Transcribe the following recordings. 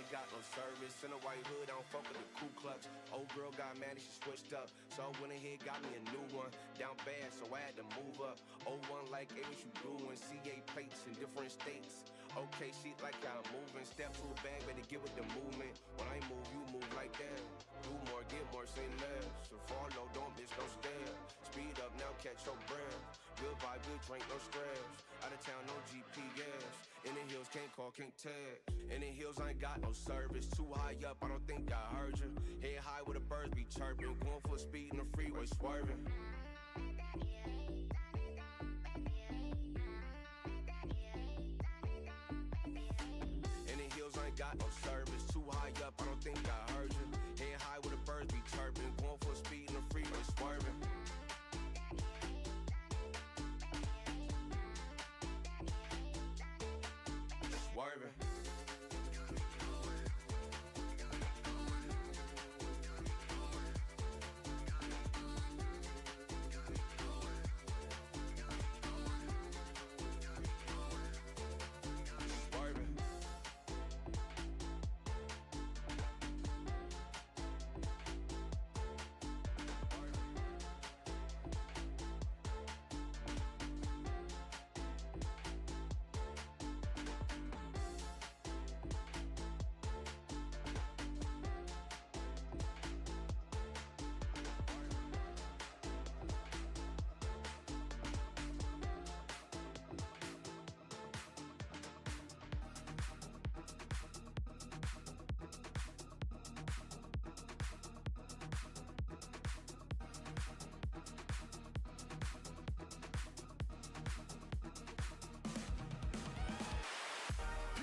ain't got no service. In a white hood, I don't fuck with the Ku Klux. Old girl got mad and she switched up. So I went ahead, got me a new one. Down bad, so I had to move up. Old one like, hey, what you doing? CA plates in different states. Okay, she like how I'm moving. Step to a bag, better get with the movement. When I move, you move like that. Do more, get more, say less. So follow, don't miss, no stare. Speed up now, catch your breath. Good vibe, good drink, no stress. Out of town, no GPS. In the hills, can't call, can't tag. In the hills, I ain't got no service. Too high up, I don't think I heard you. Head high where the birds be chirping. Going full speed in the freeway, swerving. In the hills, I ain't got no service. Too high up, I don't think I heard you. Head high where the birds be chirping. Going full speed in the freeway, swerving. Swerving.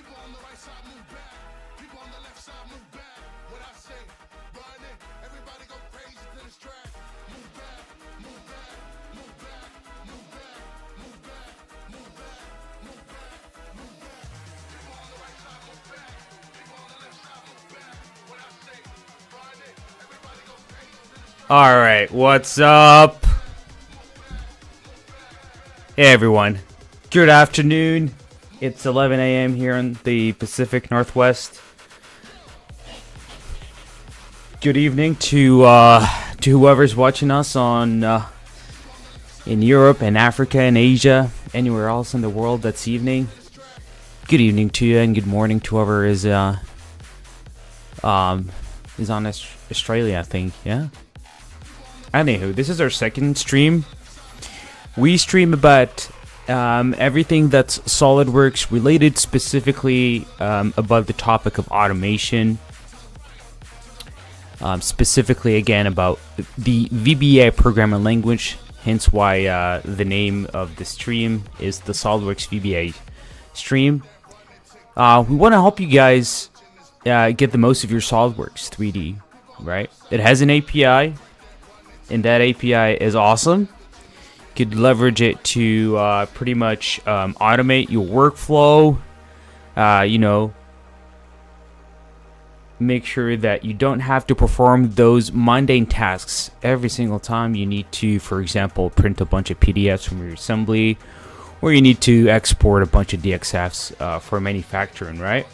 On the right side, move back. People on the left side, move back. What I say, run it. Everybody go crazy to this track. Move back, move back, move back, move back, move back, move back, move back, move back. People on the right side, move back. People on the left side, move back. What I say, run it. Everybody go crazy to this track. All right, what's up? Hey everyone, good afternoon. It's 11 a.m. here in the Pacific Northwest. Good evening to whoever's watching us on in Europe and Africa and Asia, anywhere else in the world that's evening. Good evening to you and good morning to whoever is on Australia, I think. Yeah. Anywho, this is our second stream. We stream about everything that's SolidWorks related, specifically about the topic of automation. Specifically, again, about the VBA programming language, hence why the name of the stream is the SolidWorks VBA stream. We want to help you guys get the most of your SolidWorks 3D, right? It has an API, and that API is awesome. Could leverage it to pretty much automate your workflow, make sure that you don't have to perform those mundane tasks every single time you need to, for example, print a bunch of PDFs from your assembly, or you need to export a bunch of DXFs for manufacturing, right?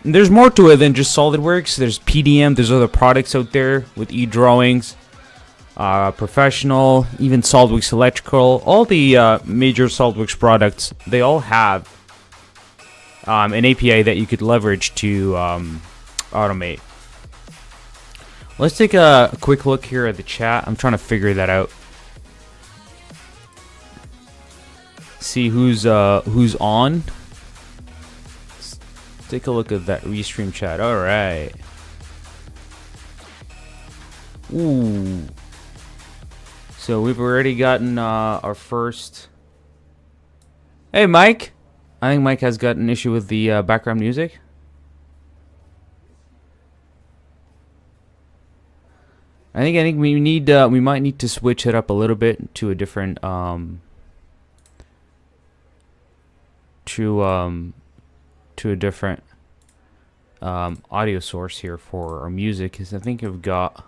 And there's more to it than just SolidWorks. There's PDM, there's other products out there with e-drawings. Professional, even SolidWorks Electrical, all the major SolidWorks products, they all have an API that you could leverage to automate. Let's take a quick look here at the chat. I'm trying to figure that out. See who's on. Let's take a look at that restream chat. All right. Ooh. So we've already gotten our first. Hey, Mike. I think Mike has got an issue with the background music. I think we need we might need to switch it up a little bit to a different to a different audio source here for our music, because I think I've got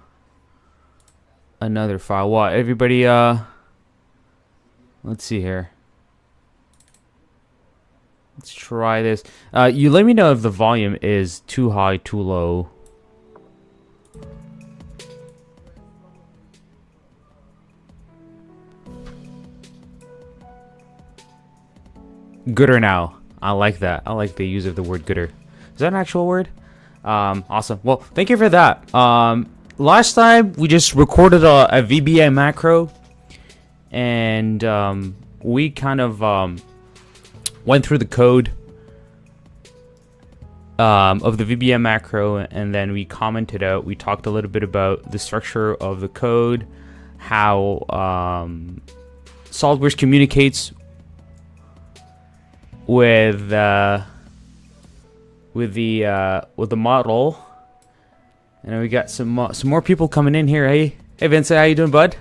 another file. What, everybody, let's see here. Let's try this. You let me know if the volume is too high, too low. Gooder now. I like that. I like the use of the word gooder. Is that an actual word? Awesome. Well, thank you for that. Last time we just recorded a VBA macro, and we kind of went through the code of the VBA macro, and then we commented out. We talked a little bit about the structure of the code, how SOLIDWORKS communicates with the model. And we got some more people coming in here. Hey Vincent, how you doing, bud?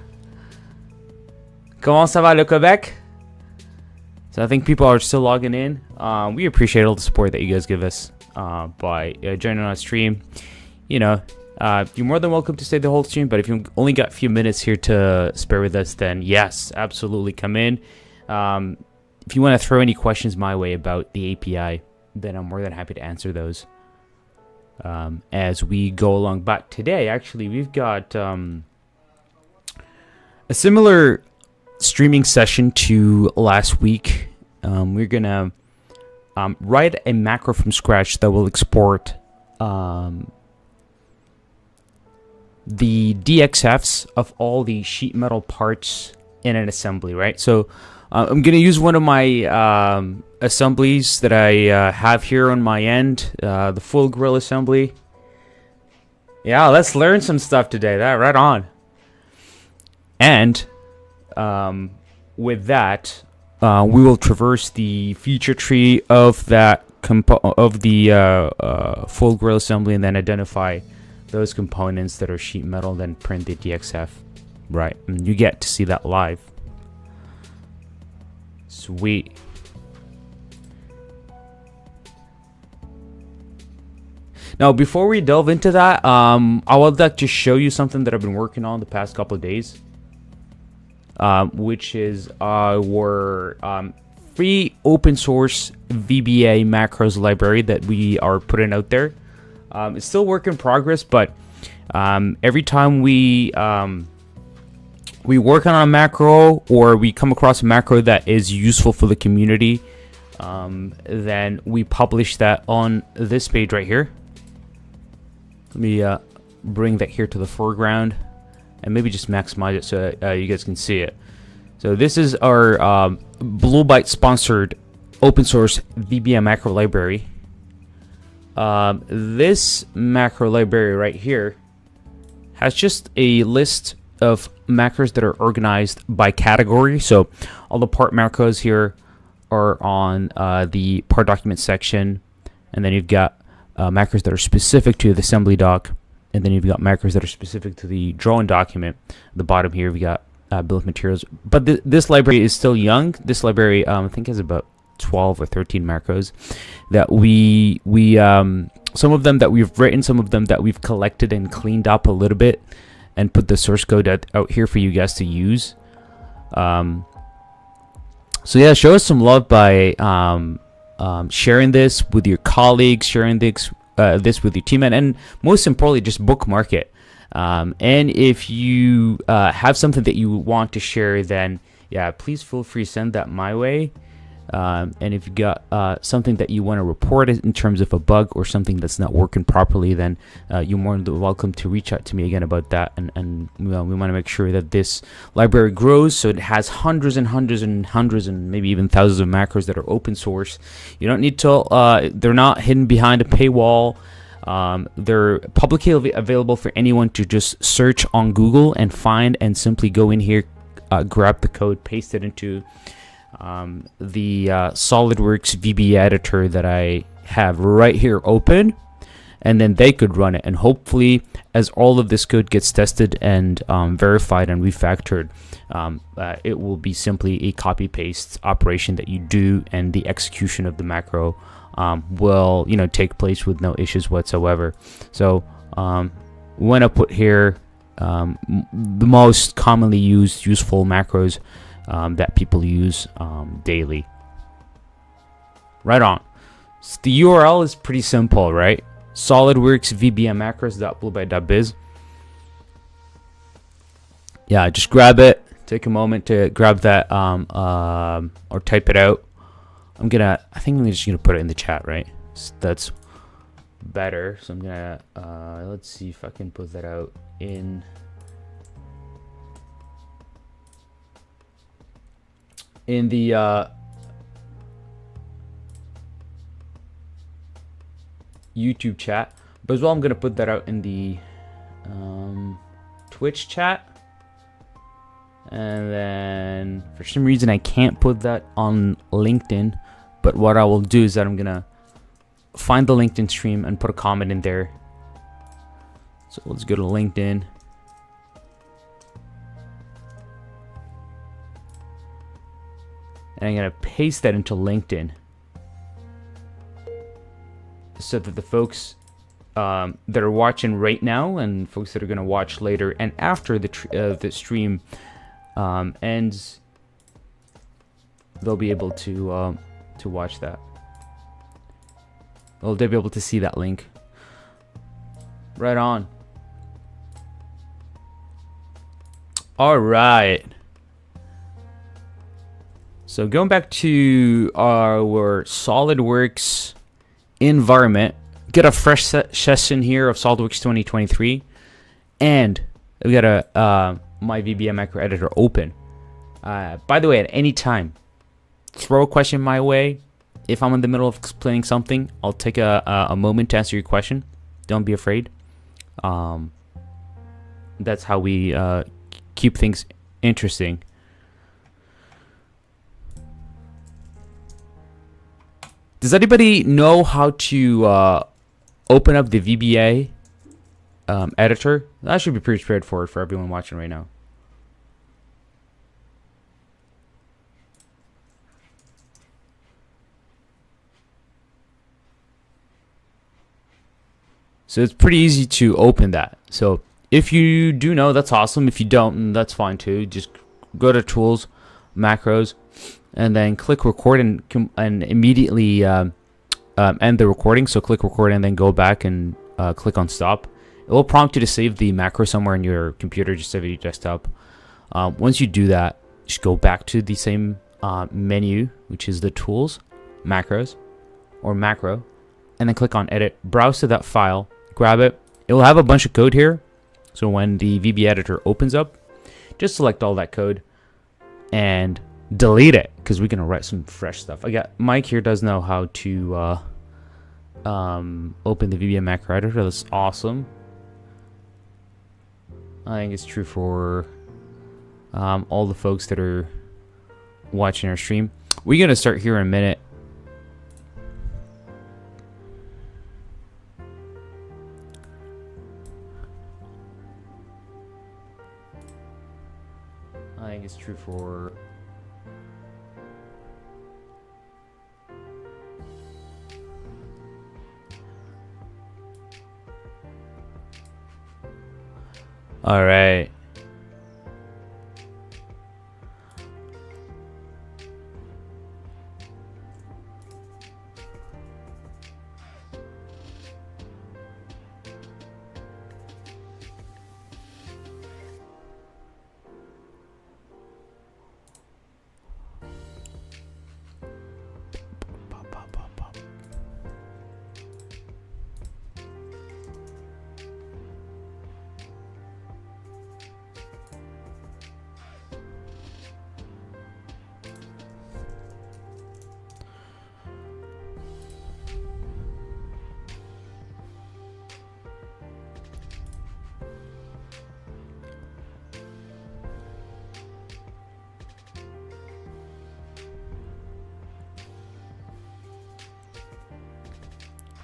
Comment ça va le Quebec? So I think people are still logging in. We appreciate all the support that you guys give us by joining our stream. You know, you're more than welcome to stay the whole stream, but if you only got a few minutes here to spare with us, then yes, absolutely come in. If you want to throw any questions my way about the API, then I'm more than happy to answer those as we go along. But today, actually, we've got a similar streaming session to last week. We're going to write a macro from scratch that will export the DXFs of all the sheet metal parts in an assembly, right? So I'm going to use one of my assemblies that I have here on my end, the full grill assembly. Yeah, let's learn some stuff today. That right on. And with that, we will traverse the feature tree of that full grill assembly, and then identify those components that are sheet metal, then print the DXF. Right, and you get to see that live. Sweet. Now, before we delve into that, I would like to show you something that I've been working on the past couple of days, which is our free open source VBA macros library that we are putting out there. It's still work in progress, but every time we work on a macro, or we come across a macro that is useful for the community, then we publish that on this page right here. Let me bring that here to the foreground and maybe just maximize it so you guys can see it. So this is our Blue Byte sponsored open source VBA macro library. This macro library right here has just a list of macros that are organized by category. So all the part macros here are on the part document section, and then you've got macros that are specific to the assembly doc, and then you've got macros that are specific to the drawing document. At the bottom here we got bill of materials, but this library is still young. This library I think has about 12 or 13 macros that we some of them that we've written, some of them that we've collected and cleaned up a little bit and put the source code out here for you guys to use. So yeah, show us some love by sharing this with your colleagues, sharing this with your team, and most importantly, just bookmark it. And if you have something that you want to share, then yeah, please feel free to send that my way. And if you got something that you want to report in terms of a bug or something that's not working properly, then you're more than welcome to reach out to me again about that. And we want to make sure that this library grows, so it has hundreds and hundreds and hundreds and maybe even thousands of macros that are open source. You don't need to, they're not hidden behind a paywall. They're publicly available for anyone to just search on Google and find, and simply go in here, grab the code, paste it into the SOLIDWORKS VBA editor that I have right here open, and then they could run it. And hopefully, as all of this code gets tested and verified and refactored, it will be simply a copy paste operation that you do, and the execution of the macro will take place with no issues whatsoever. So we want to put here the most commonly used useful macros that people use daily. right on. So the URL is pretty simple, right? SolidWorks VBA macros.bluebyte.biz. Yeah, just grab it. Take a moment to grab that or type it out. I think I'm just gonna put it in the chat, right? So that's better. So I'm gonna let's see if I can put that out in the YouTube chat, but as well I'm gonna put that out in the Twitch chat. And then for some reason I can't put that on LinkedIn, but what I will do is that I'm gonna find the LinkedIn stream and put a comment in there. So let's go to LinkedIn. And I'm gonna paste that into LinkedIn so that the folks that are watching right now and folks that are gonna watch later and after the stream ends, they'll be able to watch that. They'll be able to see that link. Right on. All right. So going back to our SolidWorks environment, get a fresh session here of SolidWorks 2023, and we got a my VBA macro editor open. By the way, at any time, throw a question my way. If I'm in the middle of explaining something, I'll take a moment to answer your question. Don't be afraid. That's how we keep things interesting. Does anybody know how to open up the VBA editor? That should be pretty straightforward for everyone watching right now. So it's pretty easy to open that. So if you do know, that's awesome. If you don't, that's fine too. Just go to Tools, Macros, and then click Record and immediately end the recording. So click Record and then go back and click on Stop. It will prompt you to save the macro somewhere in your computer, just save it to your desktop. Once you do that, just go back to the same menu, which is the Tools, Macros, or Macro, and then click on Edit. Browse to that file, grab it. It will have a bunch of code here. So when the VBA editor opens up, just select all that code and delete it, because we're going to write some fresh stuff. Mike here does know how to open the VBA macro editor. That's awesome. I think it's true for all the folks that are watching our stream. We're going to start here in a minute. I think it's true for all right.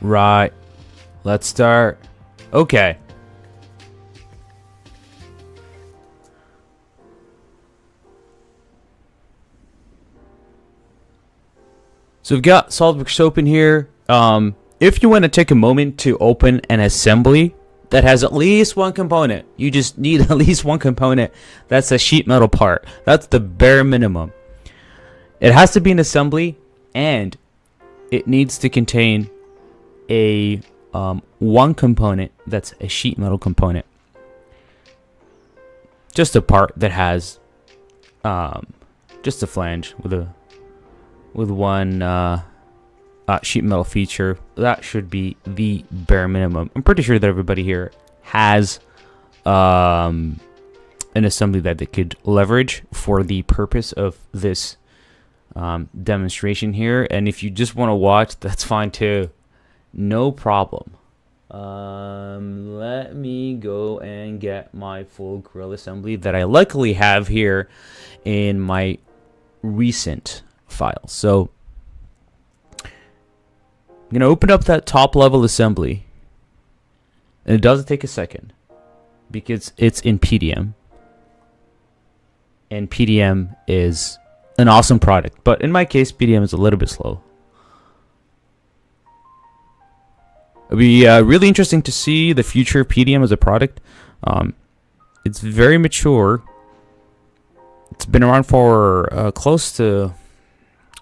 Right. Let's start. Okay. So we've got SolidWorks open here. If you want to take a moment to open an assembly that has at least one component, you just need at least one component. That's a sheet metal part. That's the bare minimum. It has to be an assembly, and it needs to contain a one component that's a sheet metal component. Just a part that has just a flange with one sheet metal feature. That should be the bare minimum. I'm pretty sure that everybody here has an assembly that they could leverage for the purpose of this demonstration here. And if you just want to watch, that's fine too. No problem. Let me go and get my full grill assembly that I luckily have here in my recent file. So I'm going to open up that top level assembly. And it doesn't take a second because it's in PDM. And PDM is an awesome product. But in my case, PDM is a little bit slow. It'll be really interesting to see the future of PDM as a product. It's very mature. It's been around for close to,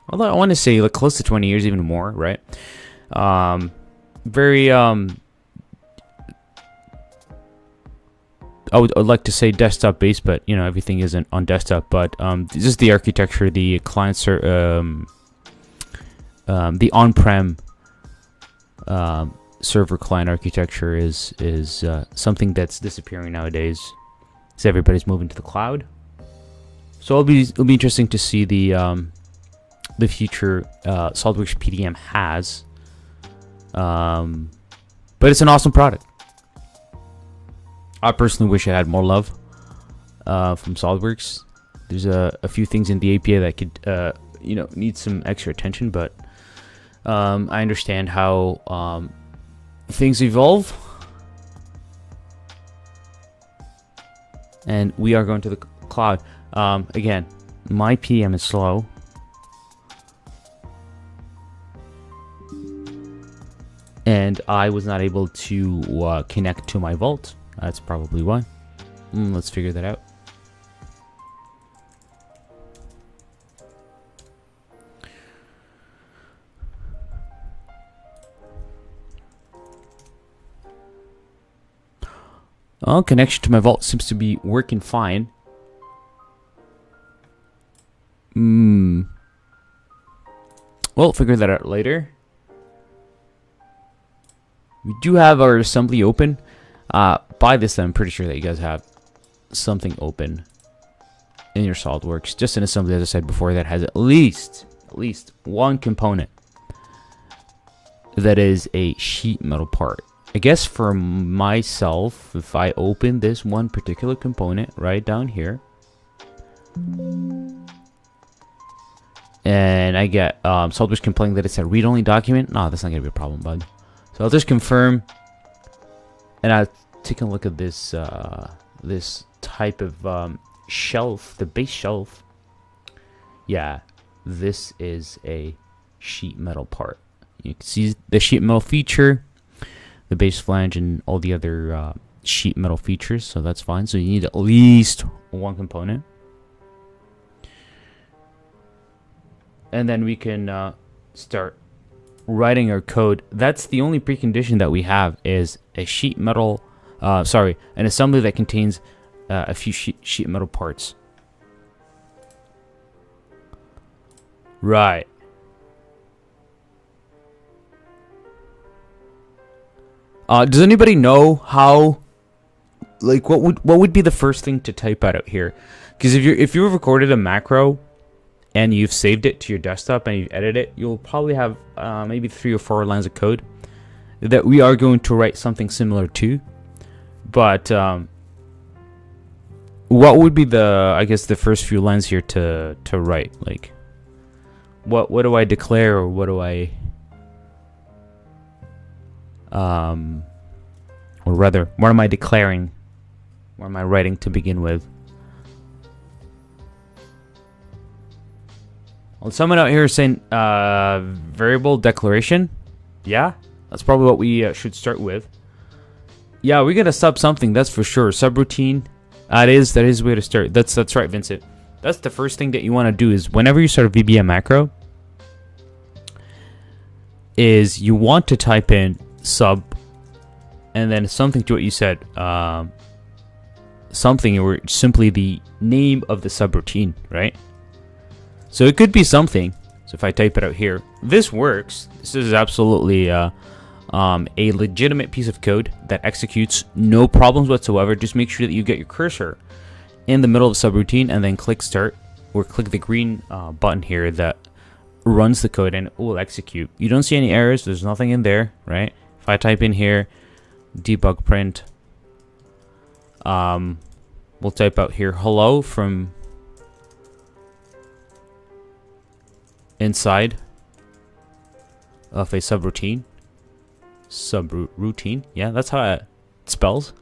well, I want to say like close to 20 years, even more, right? Very, I'd like to say desktop based, but you know everything isn't on desktop. But just the architecture, the client, the on-prem server client architecture is something that's disappearing nowadays, as everybody's moving to the cloud. So it'll be interesting to see the future SOLIDWORKS PDM has. But it's an awesome product. I personally wish I had more love from SOLIDWORKS. There's a few things in the API that could need some extra attention, but I understand how things evolve, and we are going to the cloud. Again, my PDM is slow. And I was not able to connect to my vault. That's probably why. Let's figure that out. Oh, connection to my vault seems to be working fine. We'll figure that out later. We do have our assembly open. By this, I'm pretty sure that you guys have something open in your SOLIDWORKS. Just an assembly, as I said before, that has at least one component that is a sheet metal part. I guess for myself, if I open this one particular component right down here, and I get SOLIDWORKS complaining that it's a read-only document, no, that's not gonna be a problem, bud. So I'll just confirm, and I'll take a look at this this type of shelf, the base shelf. Yeah, this is a sheet metal part. You can see the sheet metal feature, the base flange, and all the other sheet metal features, so that's fine. So you need at least one component. And then we can start writing our code. That's the only precondition that we have, is a sheet metal, an assembly that contains a few sheet metal parts. Right. Does anybody know how, like, what would be the first thing to type out here? Because if you've recorded a macro and you've saved it to your desktop and you've edited it, you'll probably have maybe 3 or 4 lines of code that we are going to write something similar to. But what would be the first few lines here to write? Like, what do I declare, or what do I or rather, what am I declaring? What am I writing to begin with? Well, someone out here is saying variable declaration. Yeah, that's probably what we should start with. Yeah, we're gonna sub something, that's for sure. Subroutine. That is the way to start. That's right, Vincent. That's the first thing that you want to do, is whenever you start a VBA macro, is you want to type in sub and then something to what you said, something or simply the name of the subroutine, right? So it could be something. So if I type it out here, this works. This is absolutely a legitimate piece of code that executes no problems whatsoever. Just make sure that you get your cursor in the middle of the subroutine and then click start or click the green button here that runs the code and it will execute. You don't see any errors. There's nothing in there, right? If I type in here debug print, we'll type out here hello from inside of a subroutine. Subroutine, yeah, that's how it spells.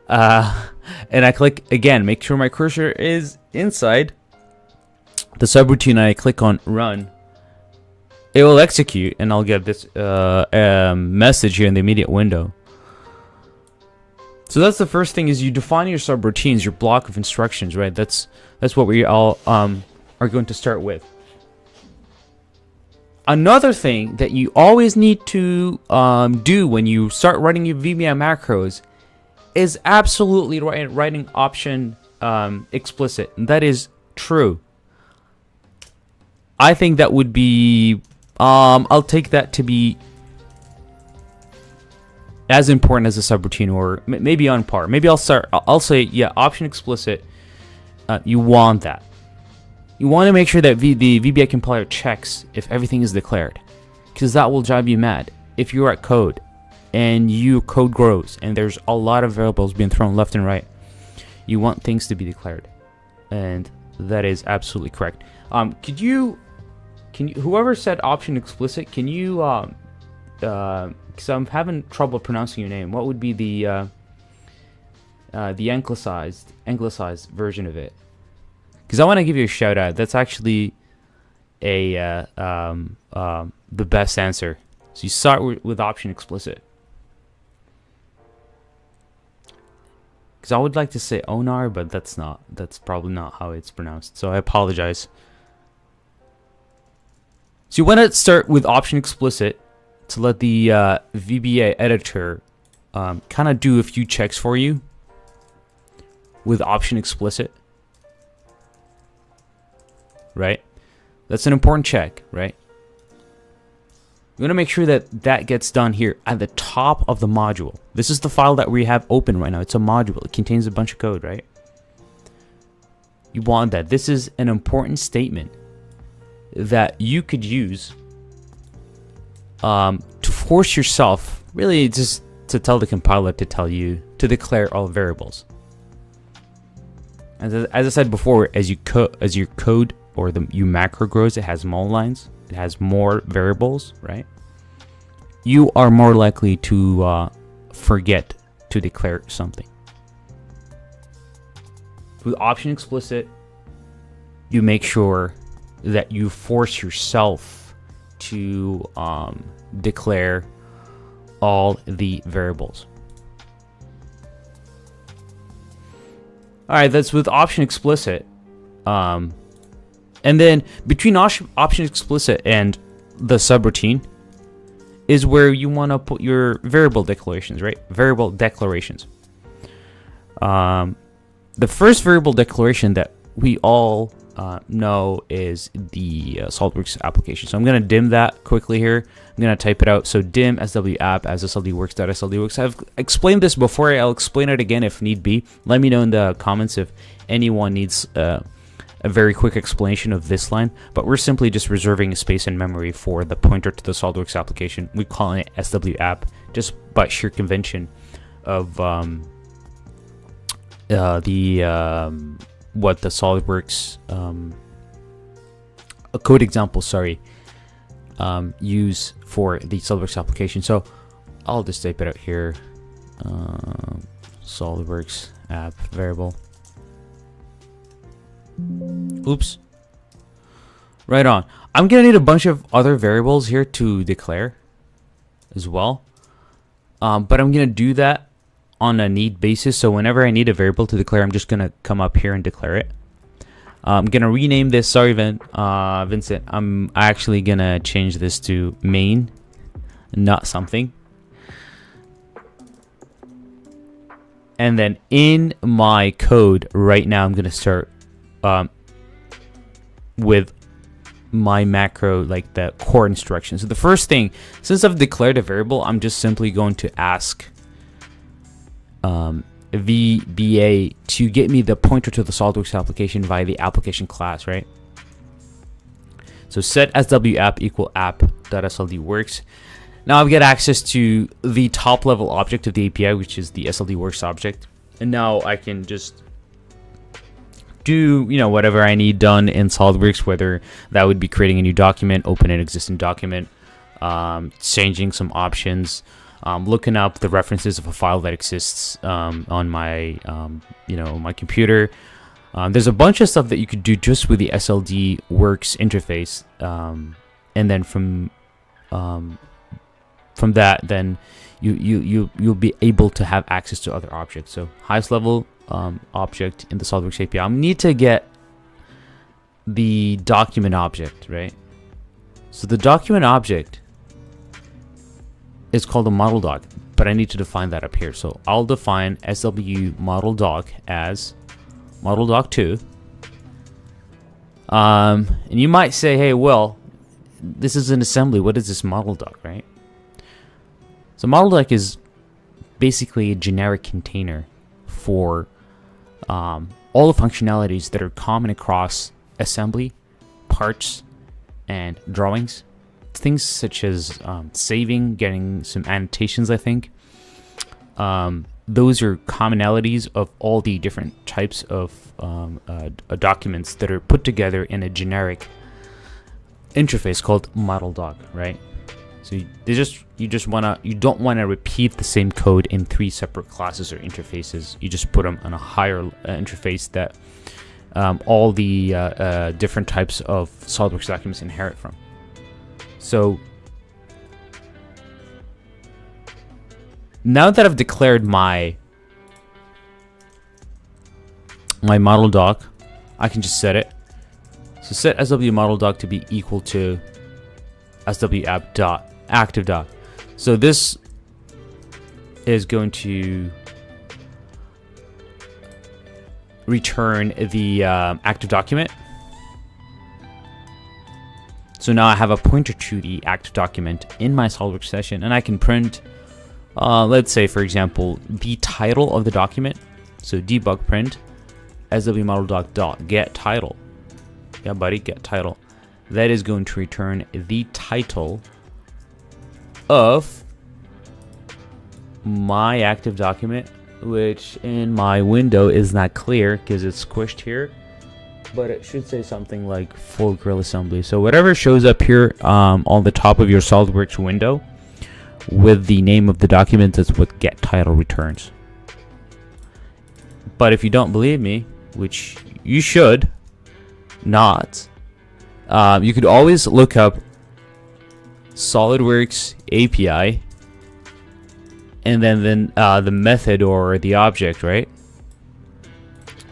And I click again, make sure my cursor is inside the subroutine, and I click on run. It will execute, and I'll get this message here in the immediate window. So that's the first thing, is you define your subroutines, your block of instructions, right? That's what we all are going to start with. Another thing that you always need to do when you start writing your VBA macros is absolutely writing option explicit. And that is true. I think that would be, I'll take that to be as important as a subroutine, or maybe on par. Maybe I'll say, yeah, option explicit. You want that. You want to make sure that the VBA compiler checks if everything is declared, because that will drive you mad. If you're at code and your code grows and there's a lot of variables being thrown left and right, you want things to be declared, and that is absolutely correct. Can you whoever said option explicit, can you because I'm having trouble pronouncing your name, what would be the anglicized version of it? Because I want to give you a shout out. That's actually the best answer. So you start with option explicit. Because I would like to say onar, but that's probably not how it's pronounced. So I apologize. So you want to start with option explicit to let the VBA editor kind of do a few checks for you with option explicit. Right? That's an important check, right? You want to make sure that that gets done here at the top of the module. This is the file that we have open right now. It's a module. It contains a bunch of code, right? You want that. This is an important statement that you could use to force yourself, really just to tell the compiler to tell you to declare all variables. As I said before, as your code or your macro grows, it has more lines, it has more variables, right? You are more likely to forget to declare something. With option explicit, you make sure that you force yourself to declare all the variables. Alright, that's with option explicit. And then between option explicit and the subroutine is where you want to put your variable declarations, right? Variable declarations. The first variable declaration that we all know is the SOLIDWORKS application. So I'm going to dim that quickly here. I'm going to type it out. So dim SW_app as SOLIDWORKS.SOLIDWORKS. I've explained this before. I'll explain it again if need be. Let me know in the comments if anyone needs a very quick explanation of this line, but we're simply just reserving a space in memory for the pointer to the SOLIDWORKS application. We call it SW_app just by sheer convention of what the SOLIDWORKS a code example, use for the SOLIDWORKS application. So I'll just type it out here. SOLIDWORKS app variable. Oops. Right on. I'm gonna need a bunch of other variables here to declare as well, but I'm gonna do that on a need basis. So whenever I need a variable to declare, I'm just gonna come up here and declare it. I'm gonna rename this. Sorry, Vincent. I'm actually gonna change this to main not something. And then in my code right now, I'm going to start with my macro, like the core instruction. So the first thing, since I've declared a variable, I'm just simply going to ask VBA to get me the pointer to the SOLIDWORKS application via the application class, right? So set SWApp equal app.SLDWorks. Now I've got access to the top level object of the API, which is the SLDWorks object. And now I can just do, whatever I need done in SOLIDWORKS, whether that would be creating a new document, open an existing document, changing some options, looking up the references of a file that exists on my, my computer. There's a bunch of stuff that you could do just with the SLDWorks interface, and then from that, then you'll be able to have access to other objects. So highest level object in the SOLIDWORKS API. I need to get the document object, right? So the document object is called a model doc, but I need to define that up here. So I'll define SW model doc as model doc2. And you might say, hey, well, this is an assembly. What is this model doc, right? So model doc is basically a generic container for all the functionalities that are common across assembly, parts, and drawings. Things such as saving, getting some annotations, I think. Those are commonalities of all the different types of documents that are put together in a generic interface called model doc, right? So you don't want to repeat the same code in 3 separate classes or interfaces. You just put them on a higher interface that all the different types of SOLIDWORKS documents inherit from. So now that I've declared my model doc, I can just set it. So set SW model doc to be equal to SWApp dot active doc. So this is going to return the active document. So now I have a pointer to the active document in my SOLIDWORKS session, and I can print, let's say, for example, the title of the document. So debug print SW model doc dot get title. Yeah, buddy, get title. That is going to return the title of my active document, which in my window is not clear because it's squished here, but it should say something like full grill assembly. So whatever shows up here on the top of your SOLIDWORKS window with the name of the document is what get title returns. But if you don't believe me, which you should not, you could always look up SOLIDWORKS API and then the method or the object, right?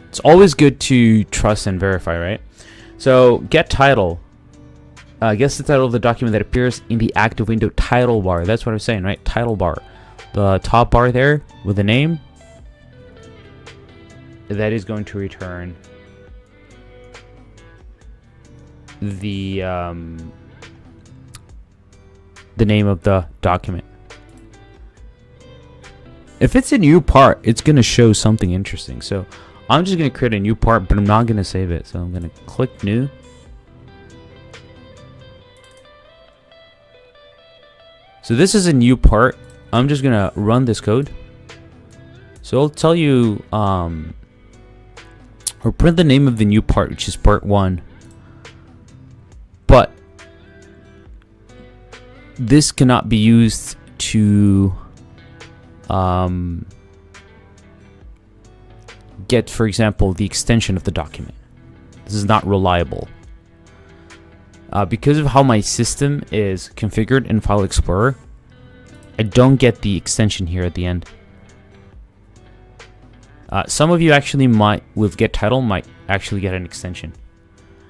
It's always good to trust and verify, right? So get title, guess the title of the document that appears in the active window title bar. That's what I'm saying, right? Title bar, the top bar there with the name. That is going to return the name of the document. If it's a new part, it's going to show something interesting. So I'm just going to create a new part, but I'm not going to save it. So I'm going to click new. So this is a new part. I'm just going to run this code. So I'll tell you, or print the name of the new part, which is part 1. But this cannot be used to get, for example, the extension of the document. This is not reliable. Because of how my system is configured in File Explorer, I don't get the extension here at the end. Some of you actually might, with get title, might actually get an extension.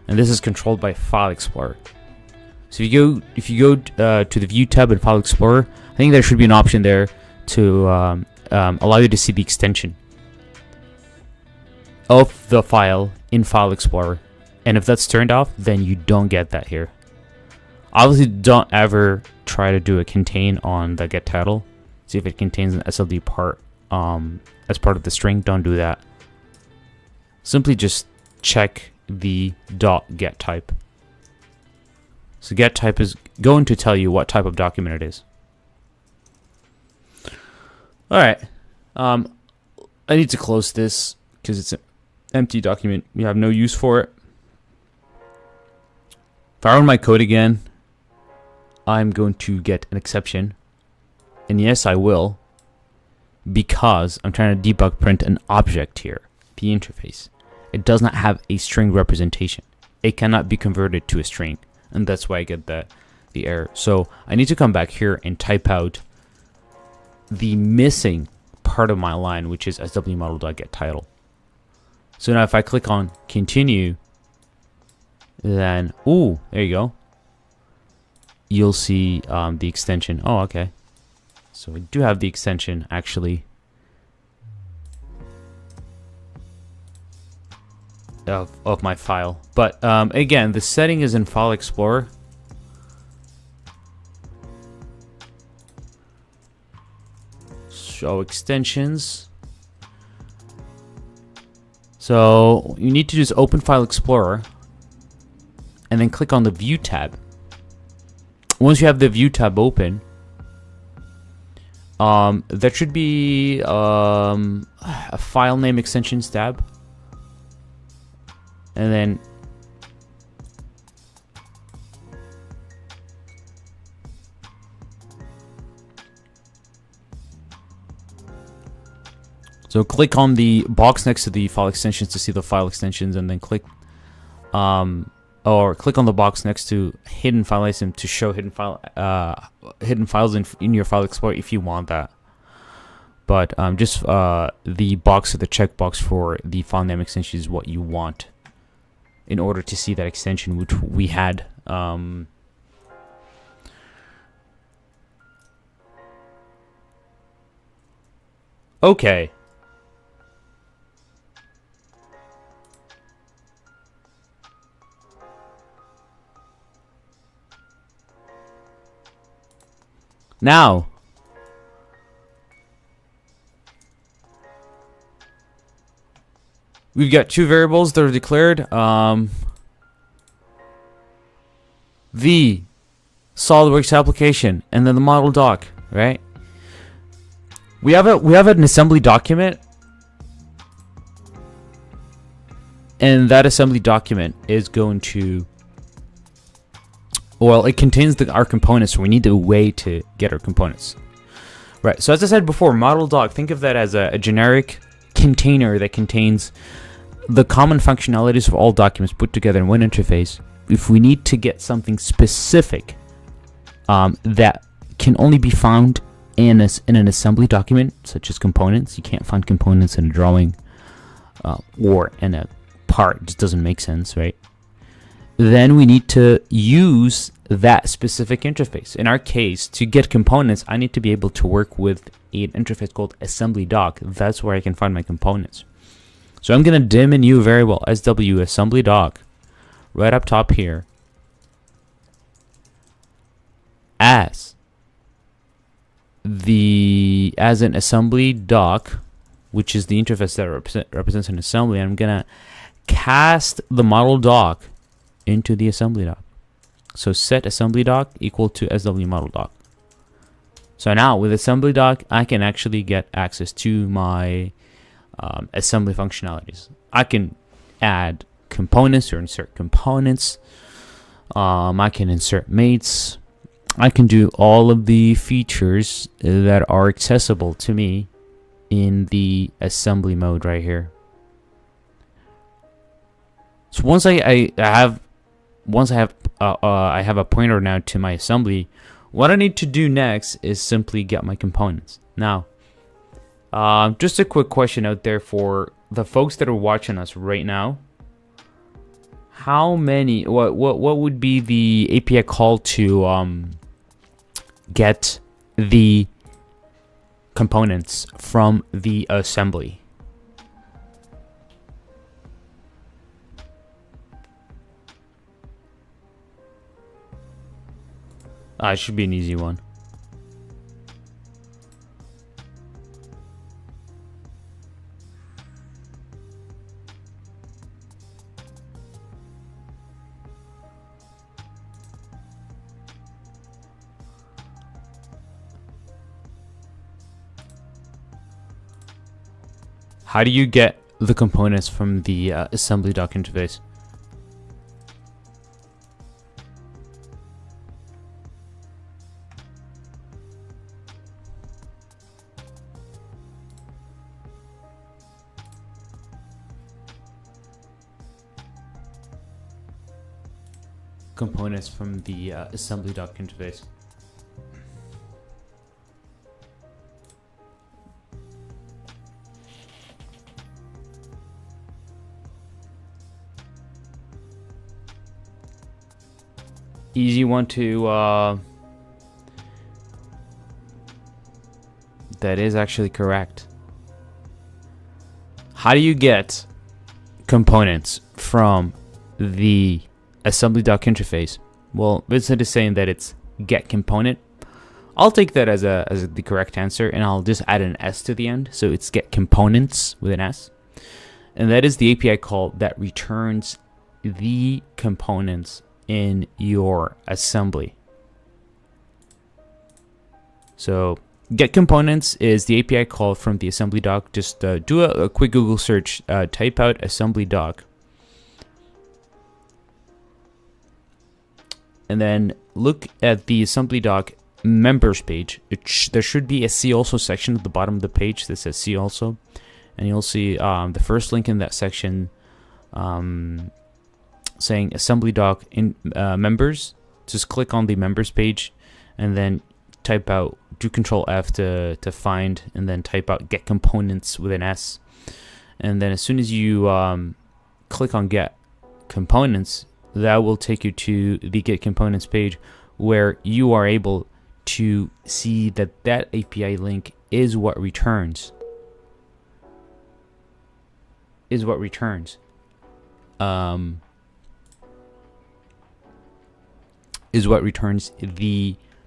And this is controlled by File Explorer. So if you go to the View tab in File Explorer, I think there should be an option there to allow you to see the extension of the file in File Explorer. And if that's turned off, then you don't get that here. Obviously, don't ever try to do a contain on the get title. See if it contains an SLD part as part of the string. Don't do that. Simply just check the .get type. So get type is going to tell you what type of document it is. Alright. I need to close this because it's an empty document. We have no use for it. If I run my code again, I'm going to get an exception. And yes, I will. Because I'm trying to debug print an object here. The interface. It does not have a string representation. It cannot be converted to a string. And that's why I get the error. So I need to come back here and type out the missing part of my line, which is swmodel.getTitle. So now if I click on continue, then, ooh, there you go. You'll see the extension. Oh, okay. So we do have the extension actually of my file. But again, the setting is in File Explorer. Show extensions. So you need to just open File Explorer and then click on the View tab. Once you have the View tab open, there should be a file name extensions tab. And then so click on the box next to the file extensions to see the file extensions, and then click or click on the box next to hidden file item to show hidden files in your File Explorer if you want that. But just the box or the checkbox for the file name extension is what you want in order to see that extension, which we had. Okay. Now, we've got two variables that are declared. The SOLIDWORKS application and then the model doc, right? We have an assembly document, and that assembly document is going to, well, it contains our components, so we need a way to get our components. Right, so as I said before, model doc, think of that as a generic container that contains the common functionalities of all documents put together in one interface. If we need to get something specific that can only be found in an assembly document, such as components, you can't find components in a drawing or in a part, it just doesn't make sense, right? Then we need to use that specific interface. In our case, to get components, I need to be able to work with an interface called assembly doc. That's where I can find my components. So I'm going to dim a new variable, SW assembly doc, right up top here, as an assembly doc, which is the interface that represents an assembly. I'm going to cast the model doc into the assembly doc. So set assembly doc equal to SW model doc. So now with assembly doc, I can actually get access to my assembly functionalities. I can add components or insert components. I can insert mates. I can do all of the features that are accessible to me in the assembly mode right here. So once I have a pointer now to my assembly, what I need to do next is simply get my components. Now, just a quick question out there for the folks that are watching us right now. how many, what would be the API call to get the components from the assembly? It should be an easy one. How do you get the components from the assembly doc interface? Components from the assembly doc interface. Easy one to that is actually correct. How do you get components from the assembly doc interface? Well, Vincent is saying that it's get component. I'll take that as the correct answer, and I'll just add an S to the end, so it's get components with an S, and that is the API call that returns the components in your assembly. So get components is the API call from the assembly doc. Just do a quick Google search, type out assembly doc, and then look at the assembly doc members page. There should be a see also section at the bottom of the page that says see also, and you'll see the first link in that section saying assembly doc in members. Just click on the members page and then type out, do Control F to find, and then type out get components with an S, and then as soon as you click on get components, that will take you to the get components page, where you are able to see that API link is what returns the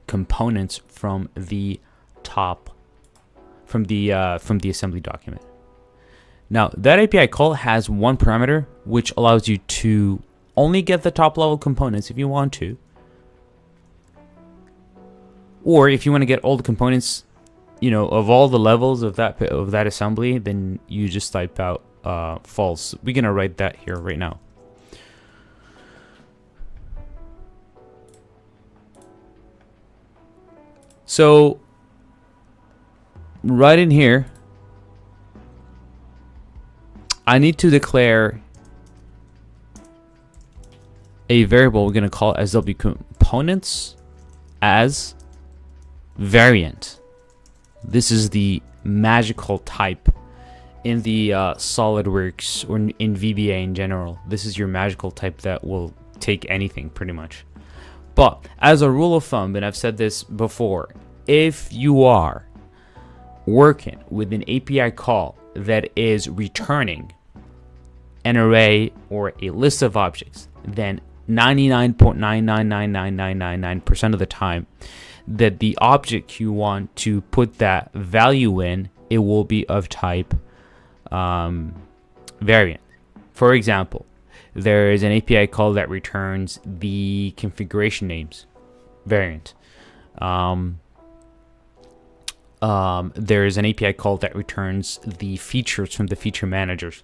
components from the assembly document. Now that API call has one parameter which allows you to only get the top level components if you want to, or if you want to get all the components, of all the levels of that assembly, then you just type out false. We're gonna write that here right now. So right in here, I need to declare a variable we're going to call SW components as variant. This is the magical type in the SOLIDWORKS or in VBA in general. This is your magical type that will take anything pretty much. But as a rule of thumb, and I've said this before, if you are working with an API call that is returning an array or a list of objects, then 99.9999999% of the time that the object you want to put that value in, it will be of type variant. For example, there is an API call that returns the configuration names, variant. There is an API call that returns the features from the feature managers,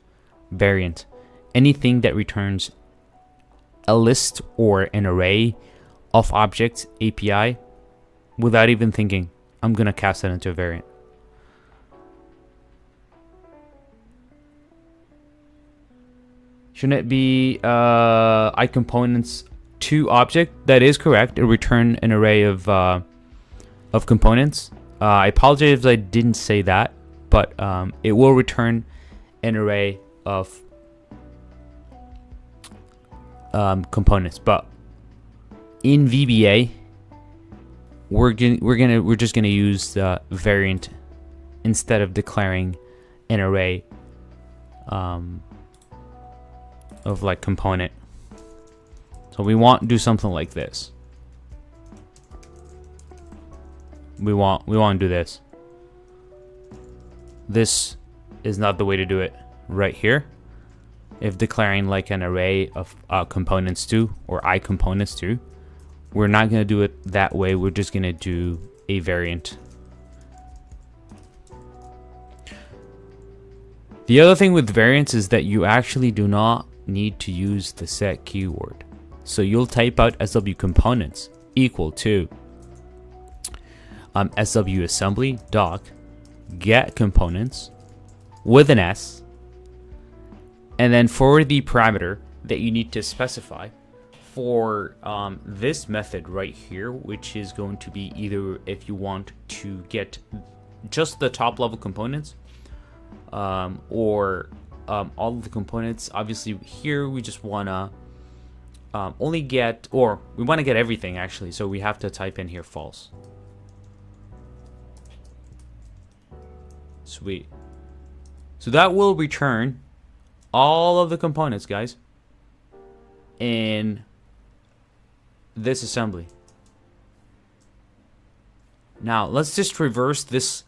variant. Anything that returns a list or an array of objects API, without even thinking, I'm gonna cast that into a variant. Shouldn't it be iComponents to object? That is correct. It return an array of components. I apologize if I didn't say that, but it will return an array of components. But in VBA, we're just gonna use the variant instead of declaring an array of like component. So we want to do something like this. We want to do this. This is not the way to do it right here. If declaring like an array of components to, or I components to, we're not going to do it that way. We're just going to do a variant. The other thing with variants is that you actually do not need to use the set keyword. So you'll type out SW components equal to SW assembly doc get components with an S, and then for the parameter that you need to specify for this method right here, which is going to be either if you want to get just the top level components or all of the components. Obviously here we just want to only get, or we want to get everything actually, so we have to type in here false. Sweet. So that will return all of the components, guys, in this assembly. Now let's just reverse this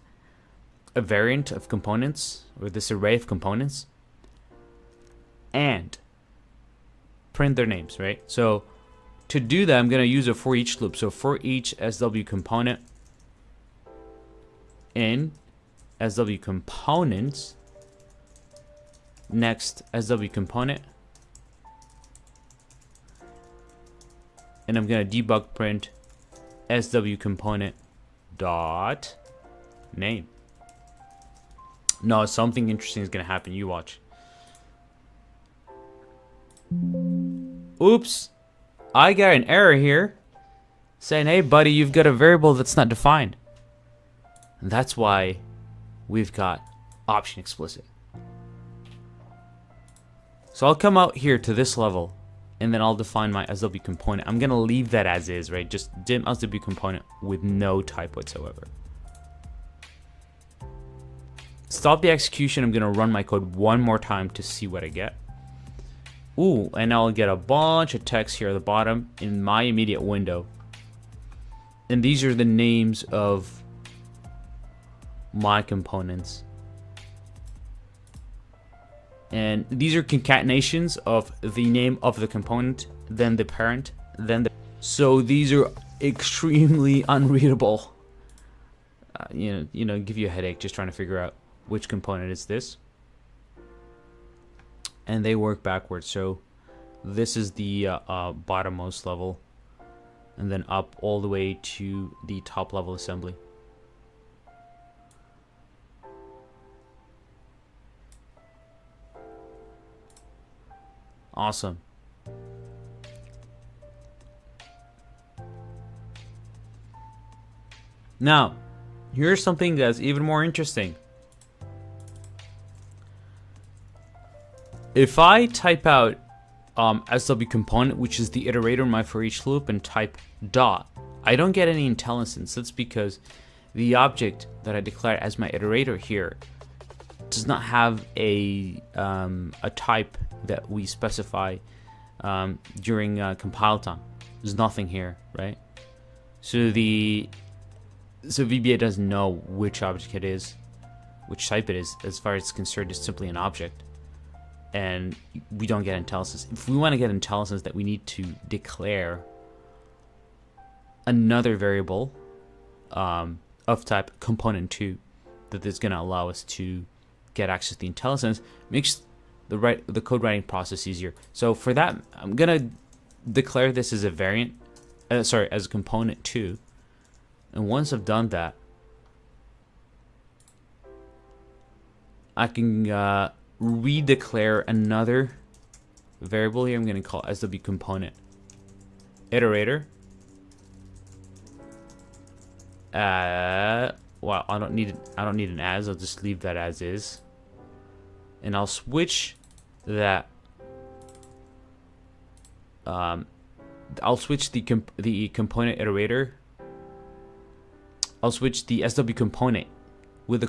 a variant of components, or this array of components, and print their names, right? So to do that, I'm going to use a for each loop. So for each SW component in SW components, next SW component, and I'm going to debug print SW component dot name. No, something interesting is going to happen. You watch. Oops, I got an error here saying, hey buddy, you've got a variable that's not defined. And that's why we've got option explicit. So I'll come out here to this level, and then I'll define my SW component. I'm gonna leave that as is, right? Just dim SW component with no type whatsoever. Stop the execution. I'm gonna run my code one more time to see what I get. Ooh, and I'll get a bunch of text here at the bottom in my immediate window. And these are the names of my components. And these are concatenations of the name of the component, then the parent, then the... So these are extremely unreadable. You know, give you a headache just trying to figure out which component is this. And they work backwards. So this is the bottommost level, and then up all the way to the top level assembly. Awesome. Now, here's something that's even more interesting. If I type out SW component, which is the iterator in my for each loop, and type dot, I don't get any IntelliSense. That's because the object that I declared as my iterator here does not have a type that we specify during compile time. There's nothing here, right? So VBA doesn't know which object it is, which type it is. As far as it's concerned, it's simply an object, and we don't get IntelliSense. If we want to get IntelliSense, that we need to declare another variable of type component2 that is going to allow us to get access to the IntelliSense. Makes the code writing process easier. So for that, I'm gonna declare this as a variant, as a component 2. And once I've done that, I can redeclare another variable here. I'm gonna call SW component iterator. Well, I don't need an as. I'll just leave that as is. And I'll switch that I'll switch the component iterator. I'll switch the SW component with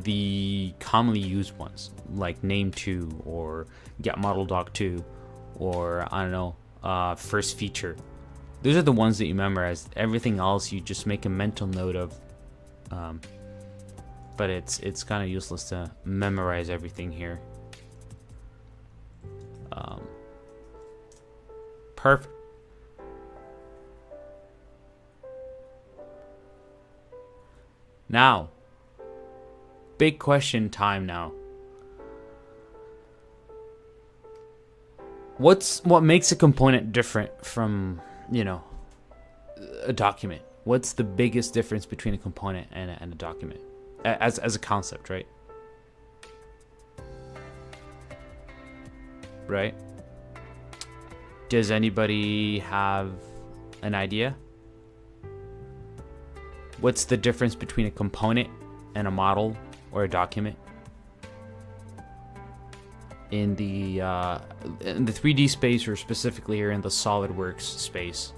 the commonly used ones like name2 or get model doc2 or I don't know, first feature. Those are the ones that you memorize. Everything else you just make a mental note of. But it's kind of useless to memorize everything here. Perfect. Now, big question time now. What makes a component different from, a document? What's the biggest difference between a component and a document as a concept, right? Right? Does anybody have an idea? What's the difference between a component and a model or a document? In the 3D space, or specifically here in the SolidWorks space.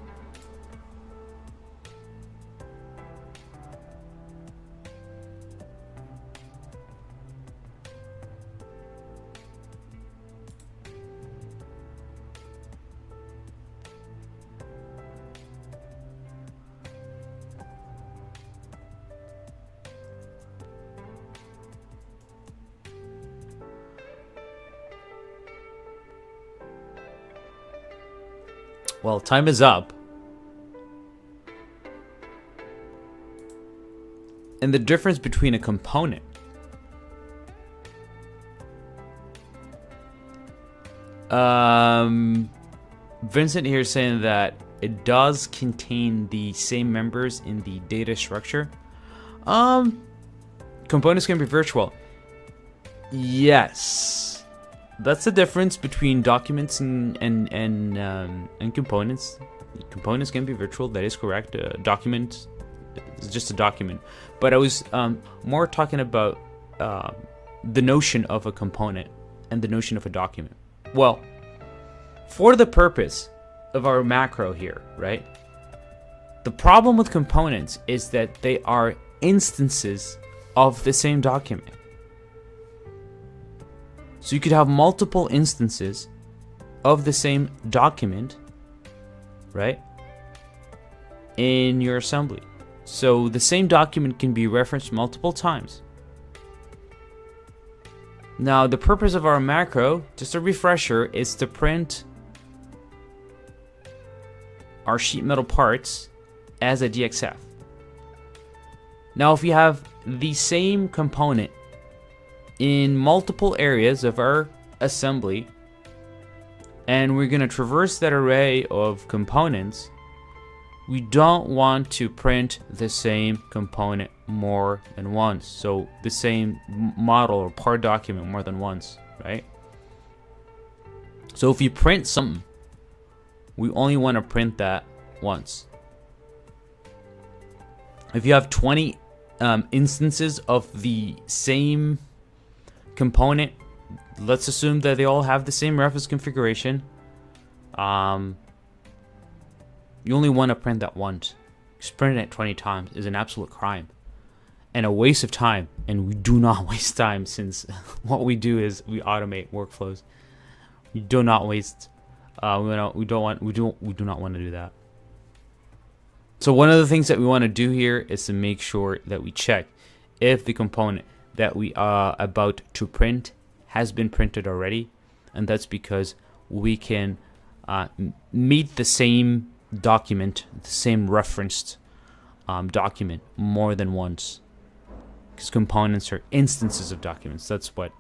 Well, time is up. And the difference between a component Vincent here is saying that it does contain the same members in the data structure. Components can be virtual. Yes. That's the difference between documents and components. Components can be virtual. That is correct. A document is just a document. But I was more talking about the notion of a component and the notion of a document. Well, for the purpose of our macro here, right? The problem with components is that they are instances of the same document. So you could have multiple instances of the same document, right, in your assembly. So the same document can be referenced multiple times. Now, the purpose of our macro, just a refresher, is to print our sheet metal parts as a DXF. Now, if you have the same component in multiple areas of our assembly, and we're going to traverse that array of components, we don't want to print the same component more than once. So the same model or part document more than once, right? So if you print something, we only want to print that once. If you have 20 instances of the same component, let's assume that they all have the same reference configuration. You only want to print that once. Just printing it 20 times is an absolute crime and a waste of time. And we do not waste time, since what we do is we automate workflows. We do not waste. We do not want to do that. So one of the things that we want to do here is to make sure that we check if the component that we are about to print has been printed already, and that's because we can meet the same document, the same referenced document more than once, because components are instances of documents. That's what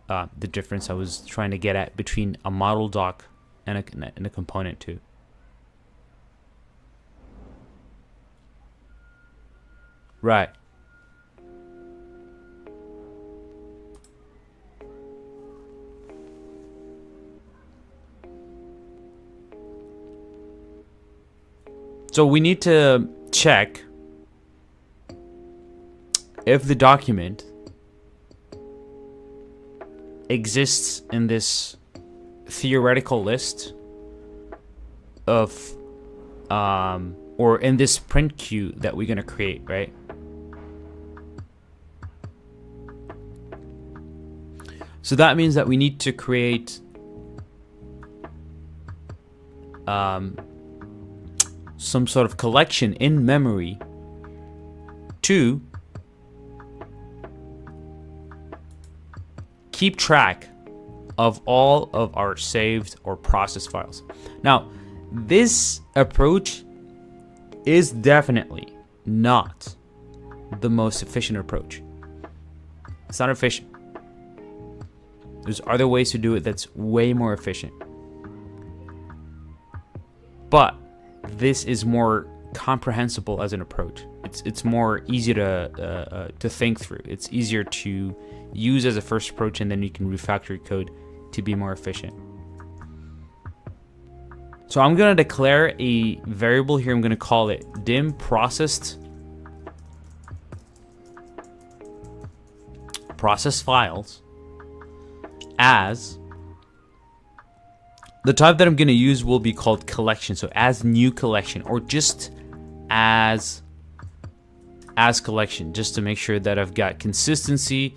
the difference I was trying to get at between a model doc and a component too. Right. So we need to check if the document exists in this theoretical list of or in this print queue that we're going to create, right? So that means that we need to create some sort of collection in memory to keep track of all of our saved or processed files. Now, this approach is definitely not the most efficient approach. It's not efficient. There's other ways to do it that's way more efficient. But this is more comprehensible as an approach. It's more easy to think through. It's easier to use as a first approach, and then you can refactor your code to be more efficient. So I'm going to declare a variable here. I'm going to call it dim processed files as the type that I'm going to use will be called collection. So as new collection, or just as collection, just to make sure that I've got consistency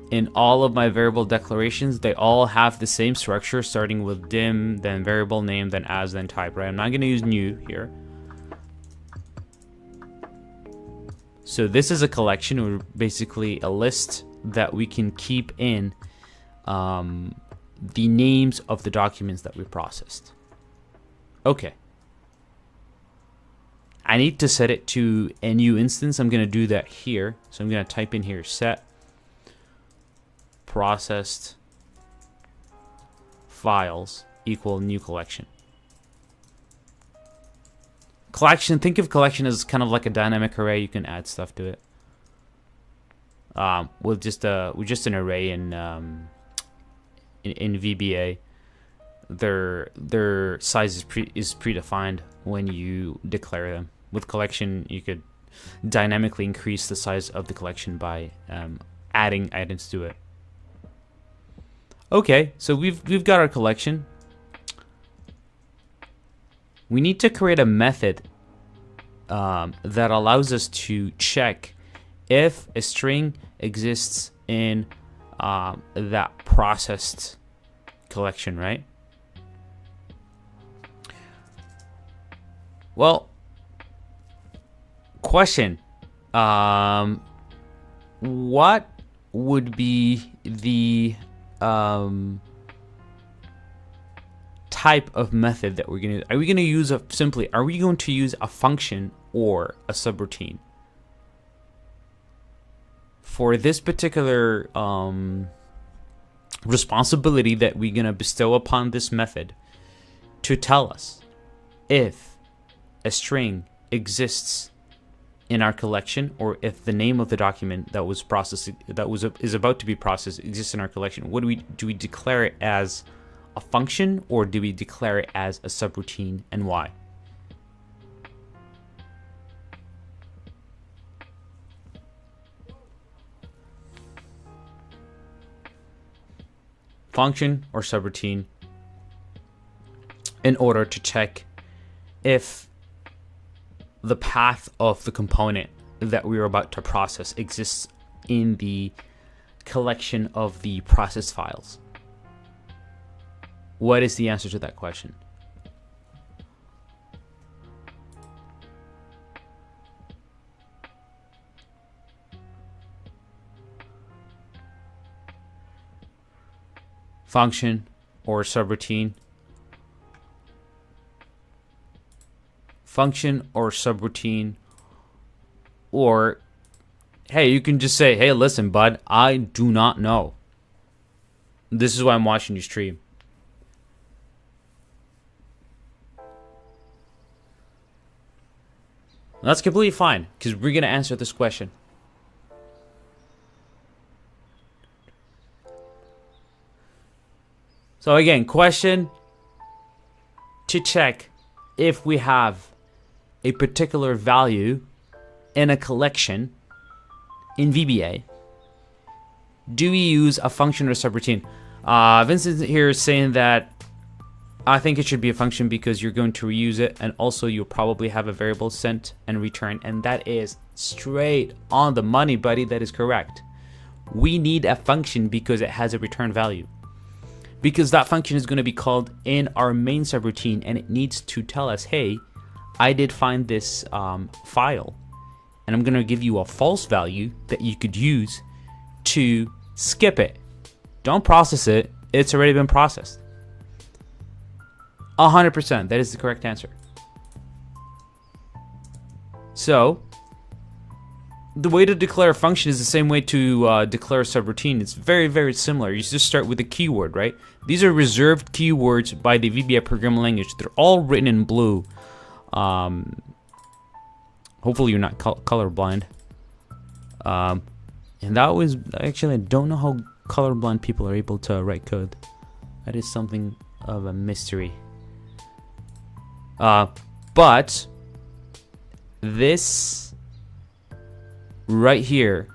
in all of my variable declarations. They all have the same structure, starting with dim, then variable name, then as, then type, right? I'm not going to use new here. So this is a collection, or basically a list that we can keep in the names of the documents that we processed. Okay. I need to set it to a new instance. I'm going to do that here. So I'm going to type in here set processed files equal new collection. Collection, think of collection as kind of like a dynamic array. You can add stuff to it. With just an array in VBA. Their size is predefined when you declare them. With collection, you could dynamically increase the size of the collection by adding items to it. Okay, so we've got our collection. We need to create a method that allows us to check if a string exists in that processed collection, right? Well, question. What would be the type of method that we're going to use? Are we going to use are we going to use a function or a subroutine? For this particular responsibility that we're going to bestow upon this method to tell us if a string exists in our collection, or if the name of the document that was processed, is about to be processed, exists in our collection, what do we declare it as a function, or do we declare it as a subroutine, and why? Function or subroutine, in order to check if the path of the component that we are about to process exists in the collection of the processed files. What is the answer to that question? Function or subroutine? Function or subroutine? Or, hey, you can just say, hey, listen, bud, I do not know. This is why I'm watching you stream. That's completely fine, because we're going to answer this question. So again, question to check if we have a particular value in a collection in VBA. Do we use a function or subroutine? Vincent here is saying that I think it should be a function because you're going to reuse it, and also you'll probably have a variable sent and return, and that is straight on the money, buddy. That is correct. We need a function because it has a return value. Because that function is going to be called in our main subroutine, and it needs to tell us, hey, I did find this file, and I'm going to give you a false value that you could use to skip it. Don't process it. It's already been processed. 100%. That is the correct answer. So, the way to declare a function is the same way to declare a subroutine. It's very, very similar. You just start with a keyword, right? These are reserved keywords by the VBA programming language. They're all written in blue. Hopefully you're not colorblind. And that was... Actually, I don't know how colorblind people are able to write code. That is something of a mystery. But this right here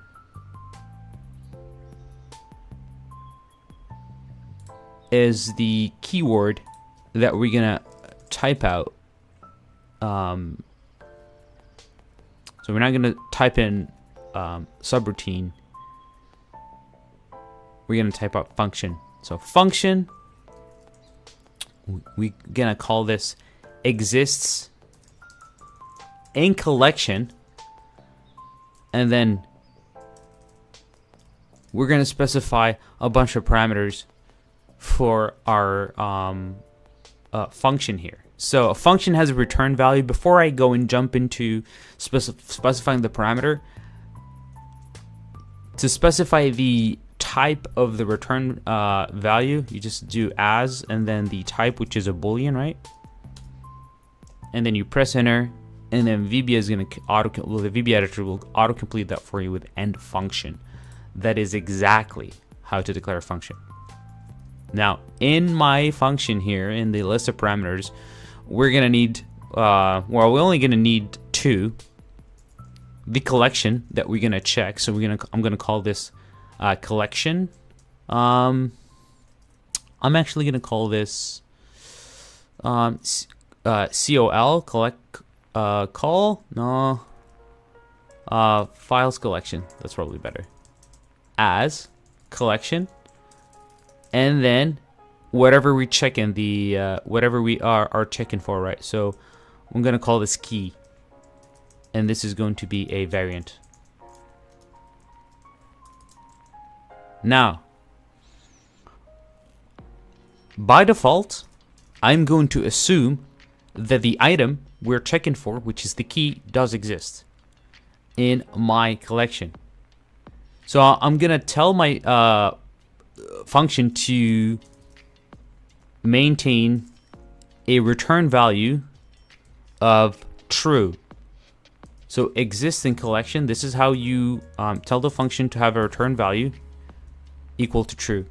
is the keyword that we're gonna type out. So we're not gonna type in subroutine. We're gonna type out function. So function, we're gonna call this exists in collection, and then we're going to specify a bunch of parameters for our function here. So a function has a return value. Before I go and jump into specifying the parameter, to specify the type of the return value, you just do as and then the type, which is a boolean, right? And then you press enter, and then VBA is going to the VBA editor will autocomplete that for you with end function. That is exactly how to declare a function. Now, in my function here, in the list of parameters, we're going to need, well, we're only going to need two. The collection that we're going to check. So I'm going to call this collection. I'm actually going to call this COL, files collection. That's probably better. As collection, and then whatever we check in the whatever we are checking for, right? So I'm gonna call this key, and this is going to be a variant. Now, by default, I'm going to assume that the item we're checking for, which is the key, does exist in my collection. So I'm gonna tell my function to maintain a return value of true. So exists in collection. This is how you tell the function to have a return value equal to true.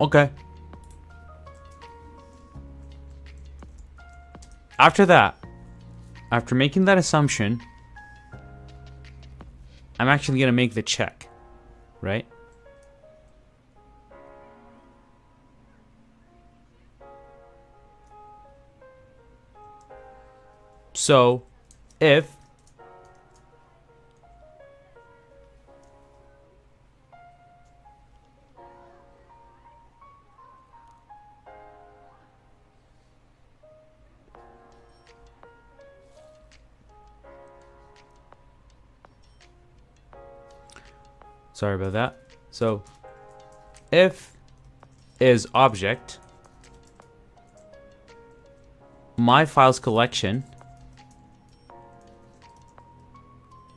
Okay. After that, after making that assumption, I'm actually going to make the check, right? So, if Sorry about that. So if is object my files collection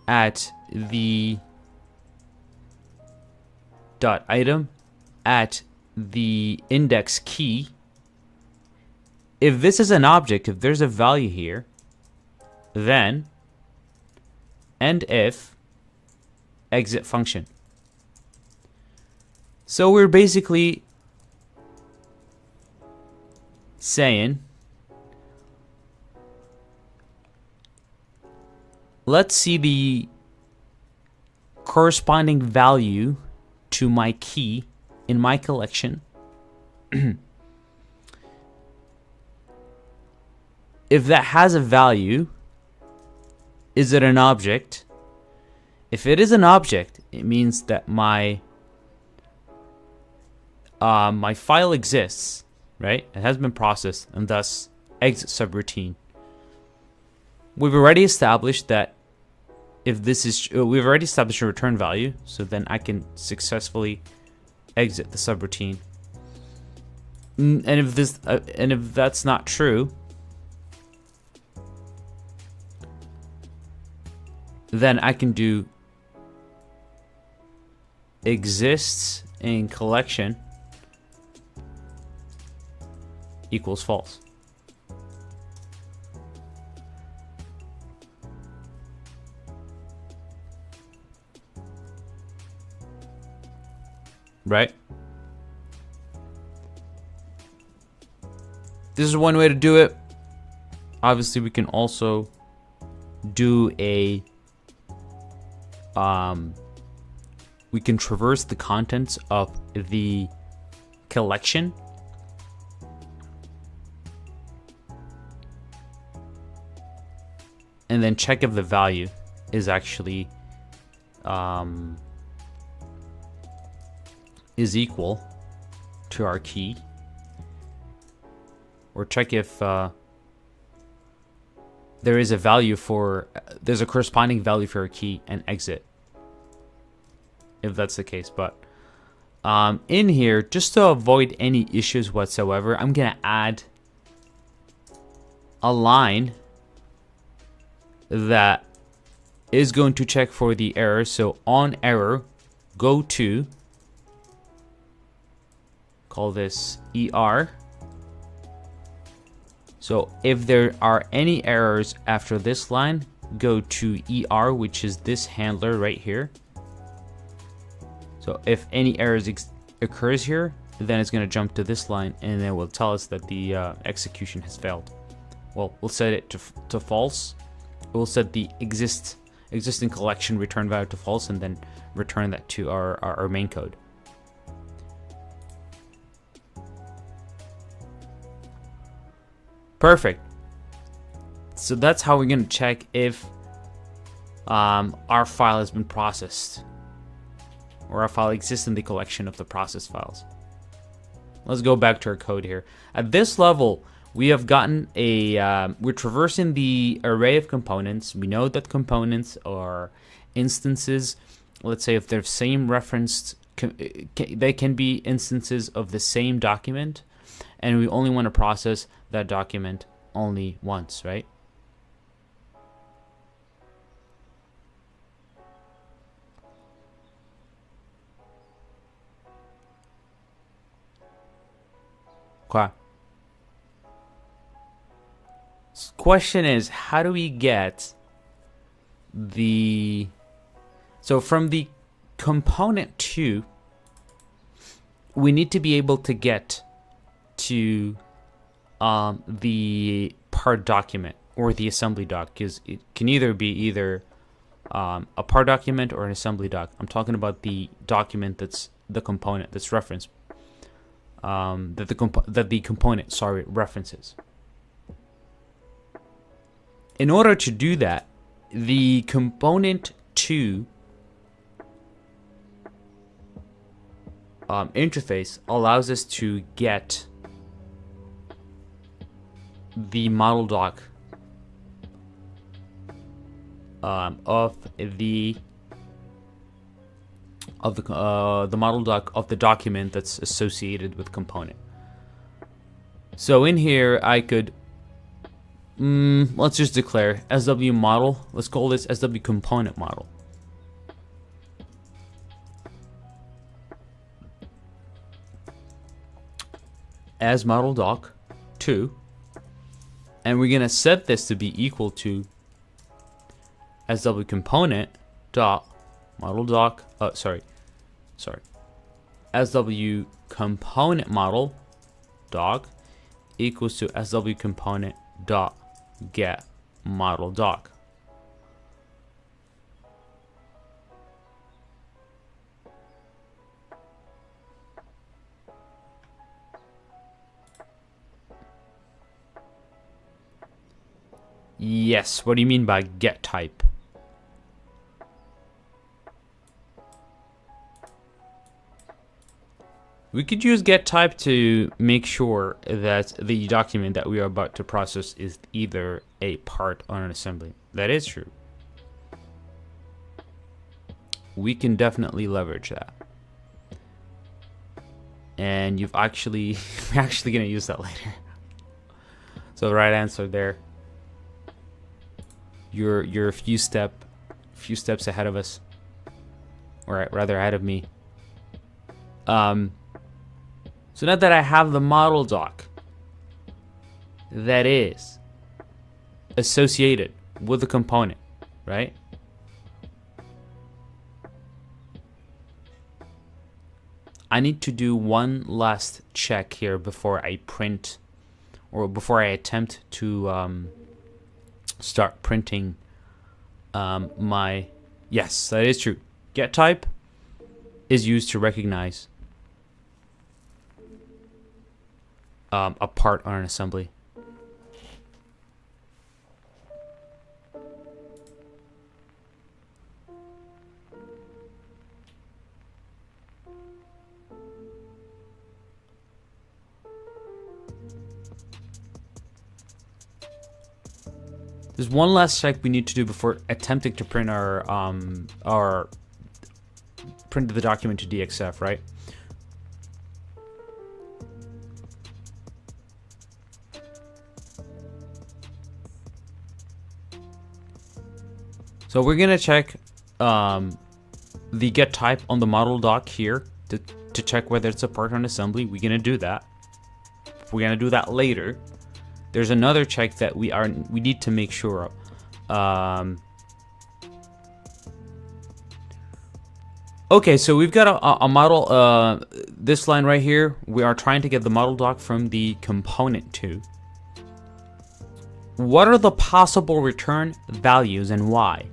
at the dot item at the index key. If this is an object, if there's a value here, then end if exit function. So we're basically saying, let's see the corresponding value to my key in my collection. If that has a value, is it an object? If it is an object, it means that my file exists, right? It has been processed, and thus exit subroutine. We've already established that if this is, we've already established a return value, so then I can successfully exit the subroutine. And if that's not true, then I can do exists in collection equals false. Right? This is one way to do it. Obviously, we can also do a we can traverse the contents of the collection and then check if the value is actually is equal to our key, or check if there is a value for, there's a corresponding value for a key and exit, if that's the case. But in here, just to avoid any issues whatsoever, I'm gonna add a line that is going to check for the error. So on error, go to, call this ER. So if there are any errors after this line, go to ER, which is this handler right here. So if any errors occurs here, then it's going to jump to this line, and then it will tell us that the execution has failed. Well, we'll set it to false. We'll set the existing collection return value to false, and then return that to our main code. Perfect. So that's how we're going to check if our file has been processed, or our file exists in the collection of the processed files. Let's go back to our code here. At this level, we have gotten a, we're traversing the array of components. We know that components are instances. Let's say if they're same referenced, they can be instances of the same document, and we only want to process that document only once, right? Okay. Question is, how do we get the, so from the component 2, we need to be able to get to the part document or the assembly doc, because it can either be a part document or an assembly doc. I'm talking about the document that's the component that's referenced, that the component references. In order to do that, the component 2 interface allows us to get the model doc of the of the model doc of the document that's associated with component. So in here, I could let's just declare SW model. Let's call this SW component model. As model doc 2, and we're gonna set this to be equal to SW component dot model doc. Sorry. SW component model doc equals to SW component dot get model doc. Yes, what do you mean by get type? We could use get type to make sure that the document that we are about to process is either a part or an assembly. That is true. We can definitely leverage that. And we're actually gonna use that later. So the right answer there. You're a few steps ahead of us, or rather ahead of me. So now that I have the model doc that is associated with the component, right? I need to do one last check here before I print, or before I attempt to start printing my... Yes, that is true. Get type is used to recognize a part or an assembly. There's one last check we need to do before attempting to print our print the document to DXF, right? So we're gonna check the get type on the model doc here to check whether it's a part or an assembly. We're gonna do that. We're gonna do that later. There's another check that we need to make sure of. Okay, so we've got a model. This line right here, we are trying to get the model doc from the component to. What are the possible return values and why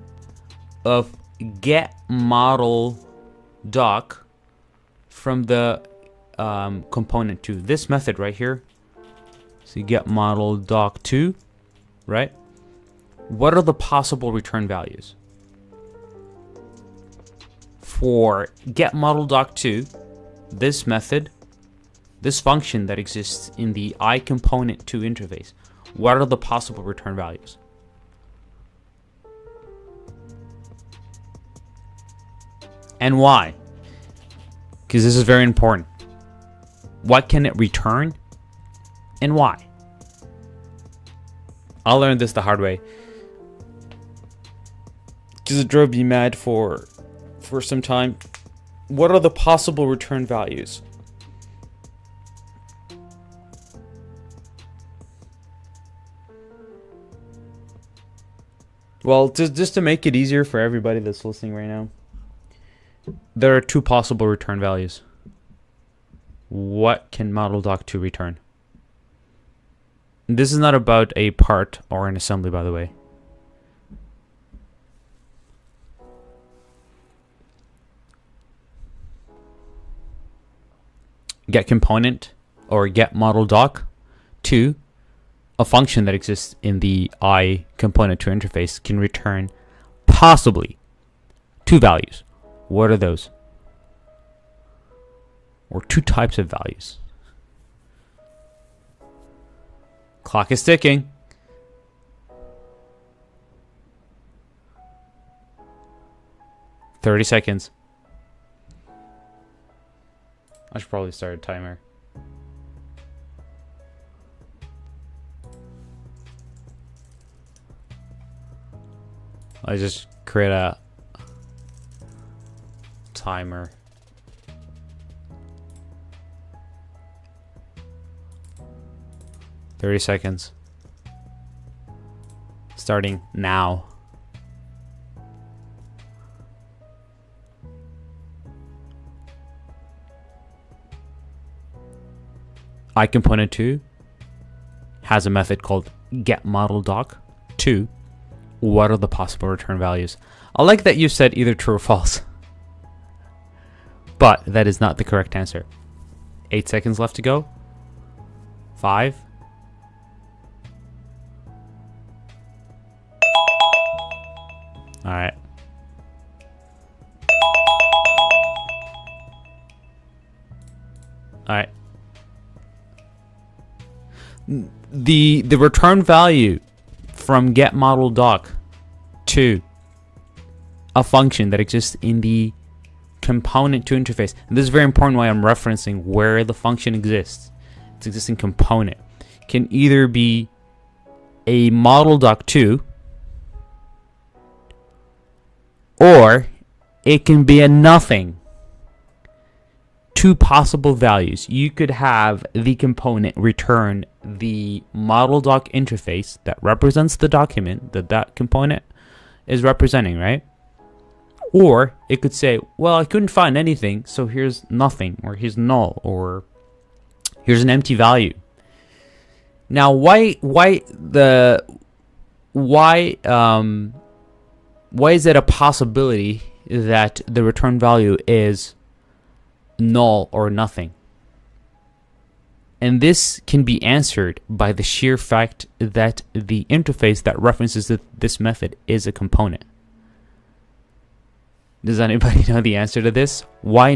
of get model doc from the component to? This method right here. So you get model doc 2, right? What are the possible return values? For get model doc 2, this method, this function that exists in the iComponent2 interface, what are the possible return values? And why? Because this is very important. What can it return? And why? I learned this the hard way, because it drove me mad for some time. What are the possible return values? Well, just to make it easier for everybody that's listening right now, there are two possible return values. What can model doc 2 return? This is not about a part or an assembly, by the way. Get component or get model doc 2, a function that exists in the iComponent2 interface, can return possibly two values. What are those? Or two types of values. Clock is ticking. "30 seconds. I should probably start a timer. I just create a timer. "30 seconds. Starting now." iComponent2 has a method called getModelDoc2. What are the possible return values? I like that you said either true or false, but that is not the correct answer. 8 seconds left to go. 5. All right. All right. The return value from getModelDoc to a function that exists in the component to interface. And this is very important why I'm referencing where the function exists. Its existing component can either be a modeldoc2 or it can be a nothing. Two possible values. You could have the component return the modeldoc interface that represents the document that that component is representing, right? Or it could say, well, I couldn't find anything, so here's nothing, or here's null, or here's an empty value. Now, why is it a possibility that the return value is null or nothing? And this can be answered by the sheer fact that the interface that references this method is a component. Does anybody know the answer to this? Why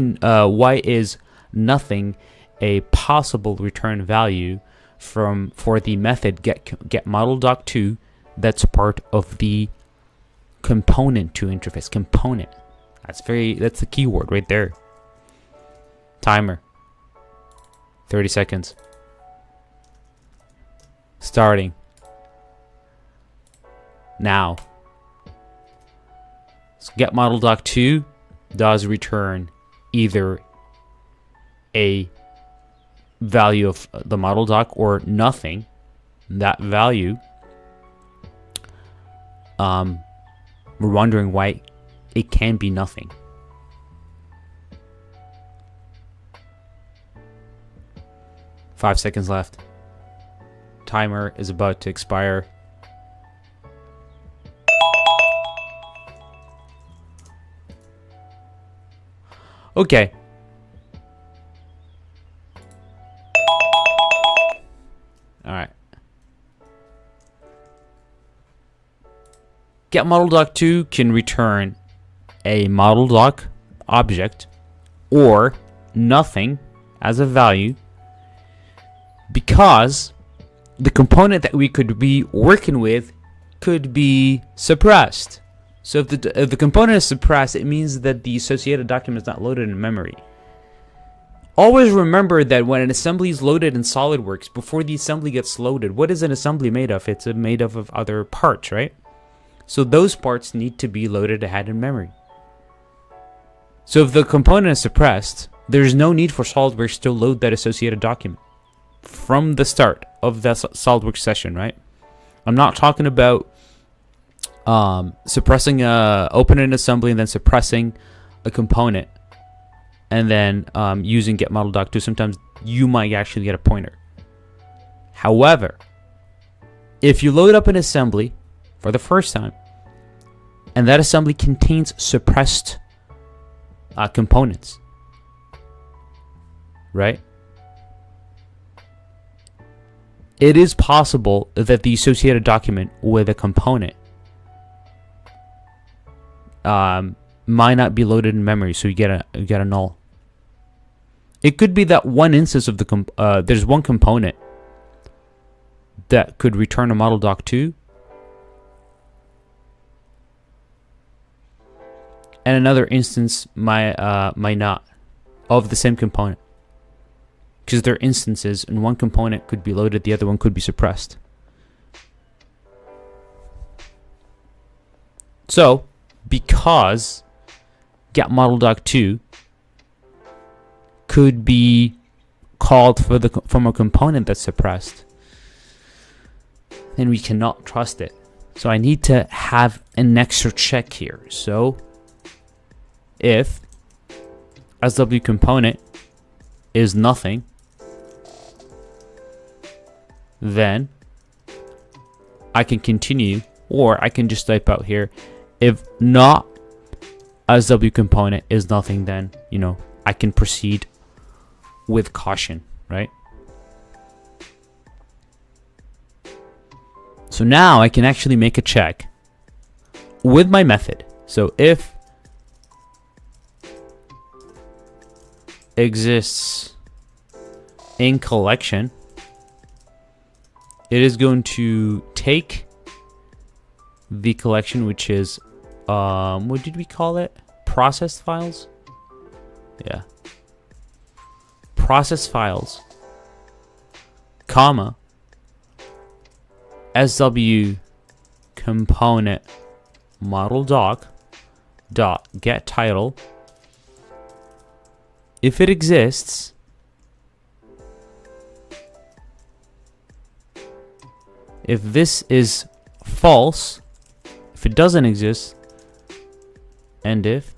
is nothing a possible return value for the method getModelDoc2 that's part of the component to interface? Component. That's the keyword right there. Timer. 30 seconds. Starting now. So getModelDoc2 does return either a value of the model doc or nothing. That value, we're wondering why it can be nothing. Five seconds left. Timer is about to expire. Okay. All right. getModelDoc2 can return a modeldoc object or nothing as a value, because the component that we could be working with could be suppressed. So if the component is suppressed, it means that the associated document is not loaded in memory. Always remember that when an assembly is loaded in SOLIDWORKS, before the assembly gets loaded, what is an assembly made of? It's made of other parts, right? So those parts need to be loaded ahead in memory. So if the component is suppressed, there's no need for SOLIDWORKS to load that associated document from the start of the SOLIDWORKS session, right? I'm not talking about suppressing opening an assembly and then suppressing a component and then using getModelDoc2. Sometimes you might actually get a pointer. However, if you load up an assembly for the first time and that assembly contains suppressed components, right? It is possible that the associated document with a component might not be loaded in memory, so you get a null. It could be that one instance of there's one component that could return a modeldoc2, and another instance might not of the same component. because they're instances, and one component could be loaded, the other one could be suppressed. So, because getModelDoc2 could be called from a component that's suppressed, then we cannot trust it. So I need to have an extra check here. So if SW component is nothing, then I can continue, or I can just type out here, if not SW component is nothing, then, you know, I can proceed with caution, right? So now I can actually make a check with my method. So if exists in collection, it is going to take the collection, which is what did we call it? Processed files? Yeah. Process files, comma, SW component model doc dot get title. If it exists, if this is false, if it doesn't exist, and if,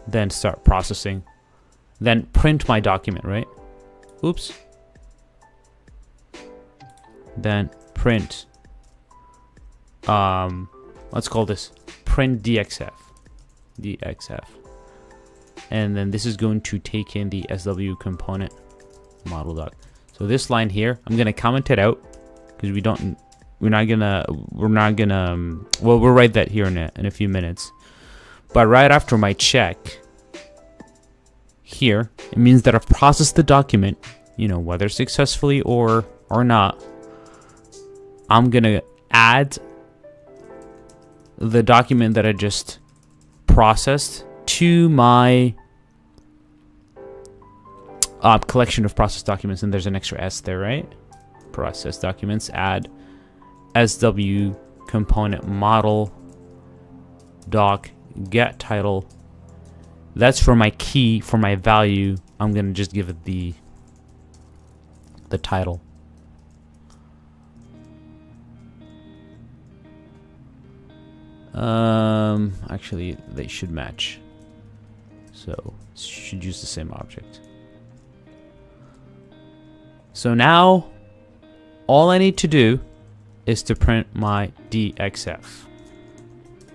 then start processing, then print my document, right? Oops. Then print, let's call this print DXF, and then this is going to take in the SW component model doc. So this line here, I'm gonna comment it out because we'll write that here in a few minutes. But right after my check here, it means that I've processed the document, you know, whether successfully or not. I'm gonna add the document that I just processed to my collection of processed documents, and there's an extra S there, right? Process documents, add SW component model doc get title. That's for my key, for my value. I'm gonna just give it the title. Actually they should match, so should use the same object. So now all I need to do is to print my DXF.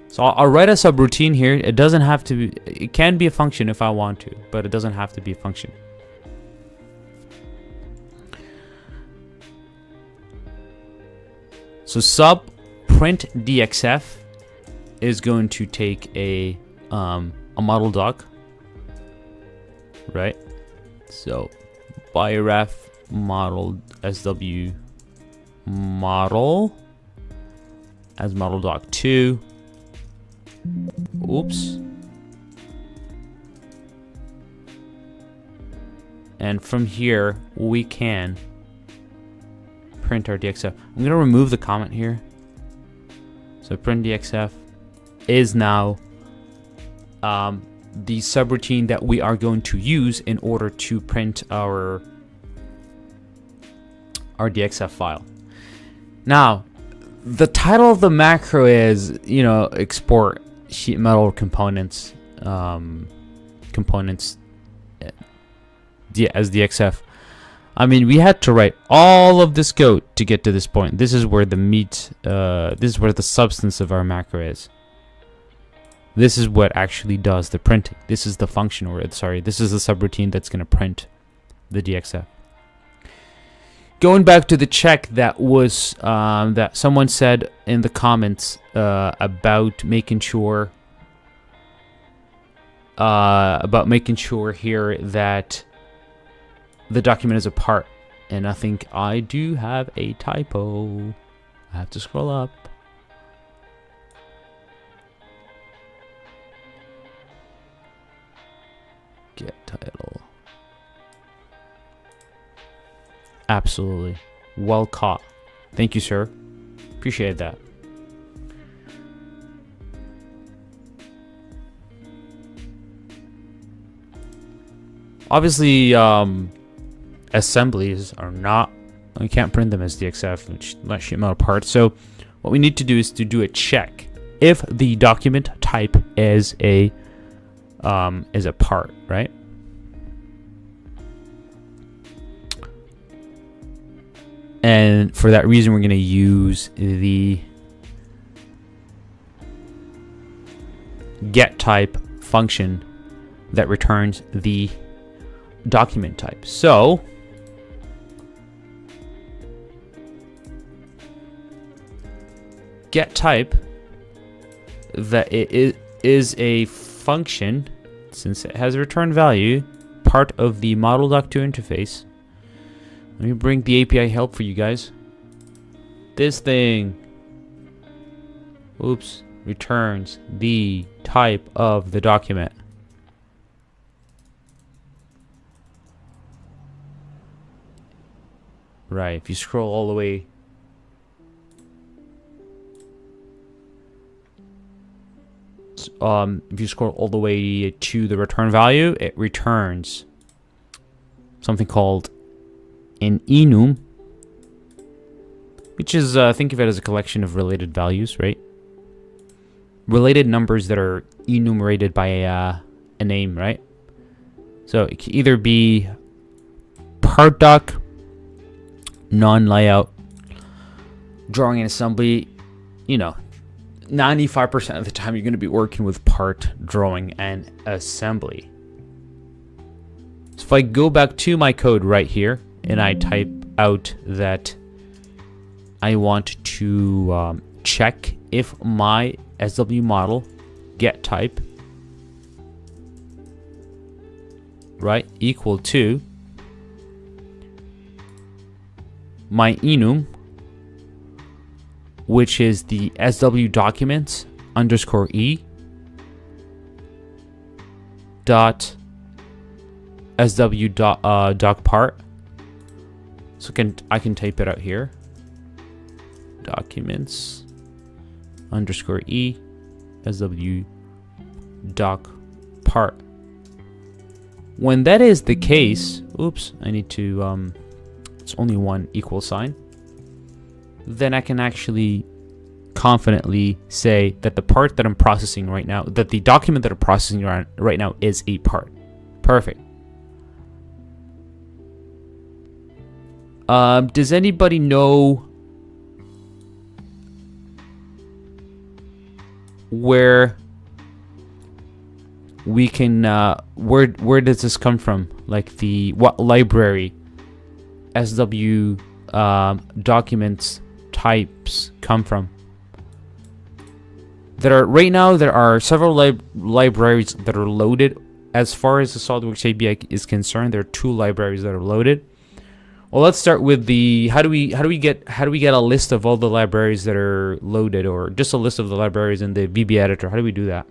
So I'll write a subroutine here. It doesn't have to be, it can be a function if I want to, but it doesn't have to be a function. So sub print DXF is going to take a model doc, right? So bioref model SW model as model doc 2. Oops. And from here we can print our DXF. I'm gonna remove the comment here. So print DXF is now the subroutine that we are going to use in order to print our DXF file. Now, the title of the macro is, you know, export sheet metal components, components as DXF. I mean, we had to write all of this code to get to this point. This is where the meat, this is where the substance of our macro is. This is what actually does the printing. This is the function, or sorry, this is the subroutine that's going to print the DXF. Going back to the check that was that someone said in the comments about making sure here that the document is a part, and I think I do have a typo. I have to scroll up. Get title. Absolutely. Well caught. Thank you, sir. Appreciate that. Obviously, assemblies are not, we can't print them as DXF, which lets you them out apart. So what we need to do is to do a check if the document type is a part, right? And for that reason, we're going to use the getType function that returns the document type. So getType, that it is a function, since it has a return value, part of the model.to interface. Let me bring the API help for you guys. This thing, oops, returns the type of the document. Right, if you scroll all the way, if you scroll all the way to the return value, it returns something called an enum, which is, think of it as a collection of related values, right? Related numbers that are enumerated by a name, right? So it can either be part doc, non-layout, drawing and assembly. You know, 95% of the time you're going to be working with part, drawing, and assembly. So if I go back to my code right here and I type out that I want to check if my SW model getType, right, equal to my enum, which is the SW documents underscore e dot SW doc part. So I can type it out here. Documents underscore e SW doc part. When that is the case, oops, I need to it's only one equal sign. Then I can actually confidently say that the part that I'm processing right now, that the document that I'm processing right now is a part. Perfect. Does anybody know where we can where does this come from? Like what library SW documents types come from? Right now there are several libraries that are loaded. As far as the SOLIDWORKS API is concerned, there are 2 libraries that are loaded. Well, let's start with the how do we get a list of all the libraries that are loaded, or just a list of the libraries in the VBA editor? How do we do that?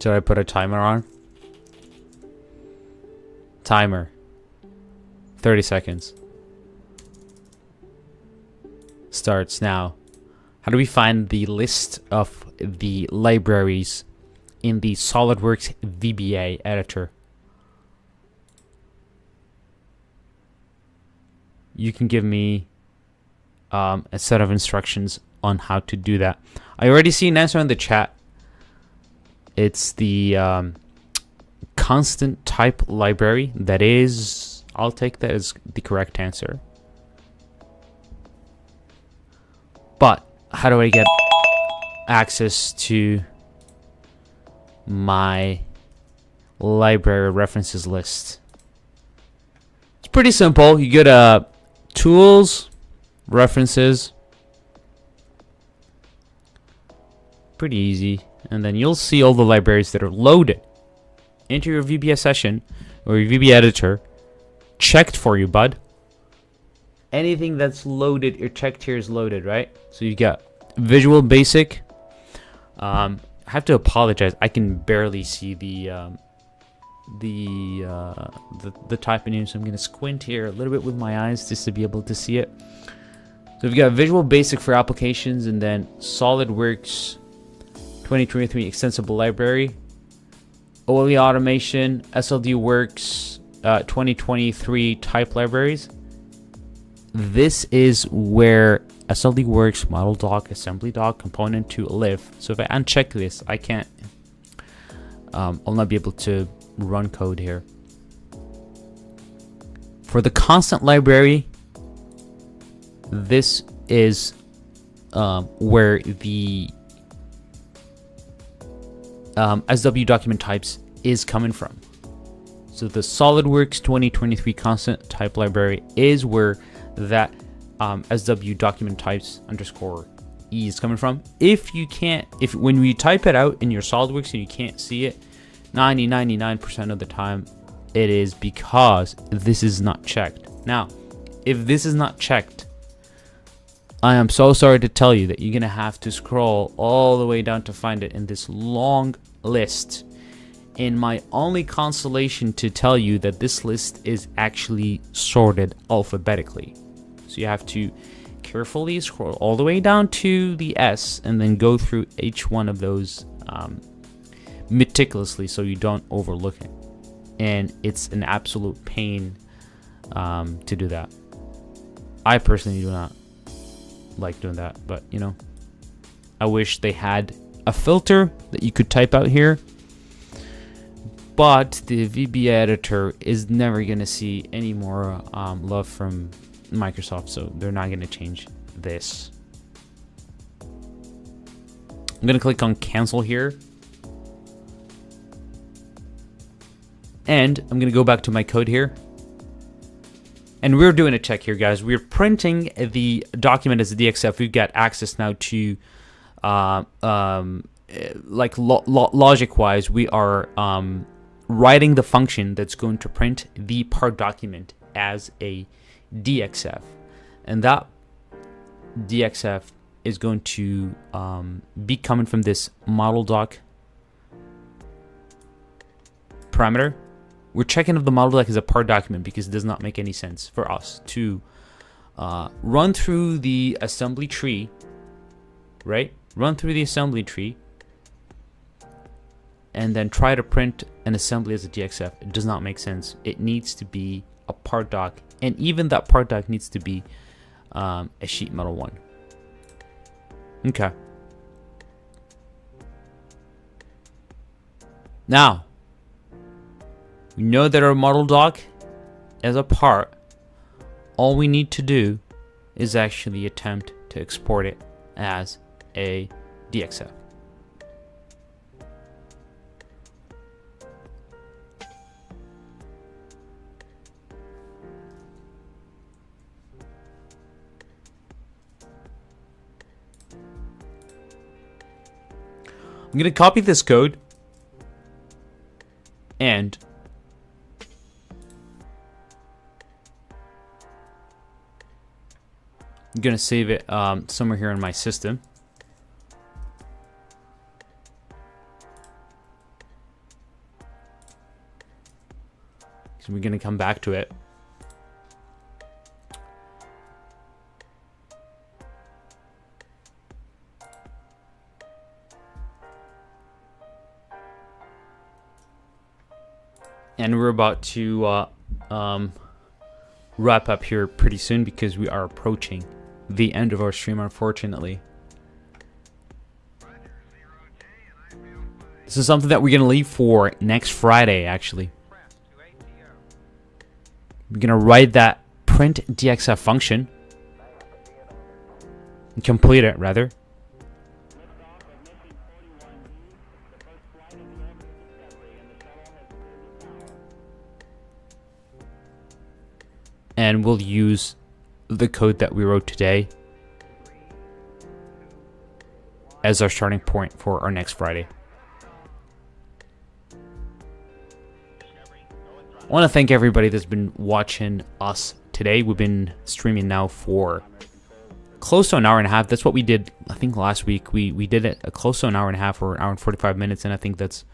Should I put a timer on? Timer. 30 seconds. Starts now. How do we find the list of the libraries in the SOLIDWORKS VBA editor? You can give me a set of instructions on how to do that. I already see an answer in the chat. It's the constant type library. That is, I'll take that as the correct answer. But how do I get access to my library references list? It's pretty simple. You go to Tools, References. Pretty easy. And then you'll see all the libraries that are loaded into your VBA session or your VBA editor, checked for you, bud. anything that's loaded or checked here is loaded, right? So you got Visual Basic. I have to apologize. I can barely see the typing in, so I'm gonna squint here a little bit with my eyes just to be able to see it. So we've got Visual Basic for applications, and then SolidWorks 2023 Extensible Library, OLE Automation, SLDWorks 2023 Type Libraries. This is where SLDWorks Model Doc, Assembly Doc, Component to live. So if I uncheck this, I can't. I'll not be able to run code here. For the constant library, this is where the SW document types is coming from. So the SolidWorks 2023 constant type library is where that SW document types _ E is coming from. If when we type it out in your SolidWorks and you can't see it, 99% of the time it is because this is not checked. Now, if this is not checked, I am so sorry to tell you that you're gonna have to scroll all the way down to find it in this long list. And my only consolation to tell you that this list is actually sorted alphabetically. So you have to carefully scroll all the way down to the S and then go through each one of those meticulously so you don't overlook it. And it's an absolute pain to do that. I personally do not like doing that, but you know, I wish they had a filter that you could type out here, but the VBA editor is never going to see any more love from Microsoft, so they're not going to change this. I'm going to click on cancel here, and I'm going to go back to my code here. And we're doing a check here, guys. We're printing the document as a DXF. We've got access now to, logic-wise, we are writing the function that's going to print the part document as a DXF. And that DXF is going to be coming from this model doc parameter. We're checking if the model doc is a part document because it does not make any sense for us to run through the assembly tree, right? Run through the assembly tree and then try to print an assembly as a DXF. It does not make sense. It needs to be a part doc, and even that part doc needs to be a sheet metal one. Okay. Now, we know that our model doc is a part. All we need to do is actually attempt to export it as a DXF. I'm going to copy this code and I'm going to save it somewhere here in my system. So we're going to come back to it. And we're about to wrap up here pretty soon because we are approaching the end of our stream, unfortunately. This is something that we're going to leave for next Friday, actually. We're going to write that print DXF function. And complete it, rather. And we'll use the code that we wrote today as our starting point for our next Friday. I want to thank everybody that's been watching us today. We've been streaming now for close to an hour and a half. That's what we did, I think, last week. We did it close to an hour and a half, or an hour and 45 minutes, and I think that's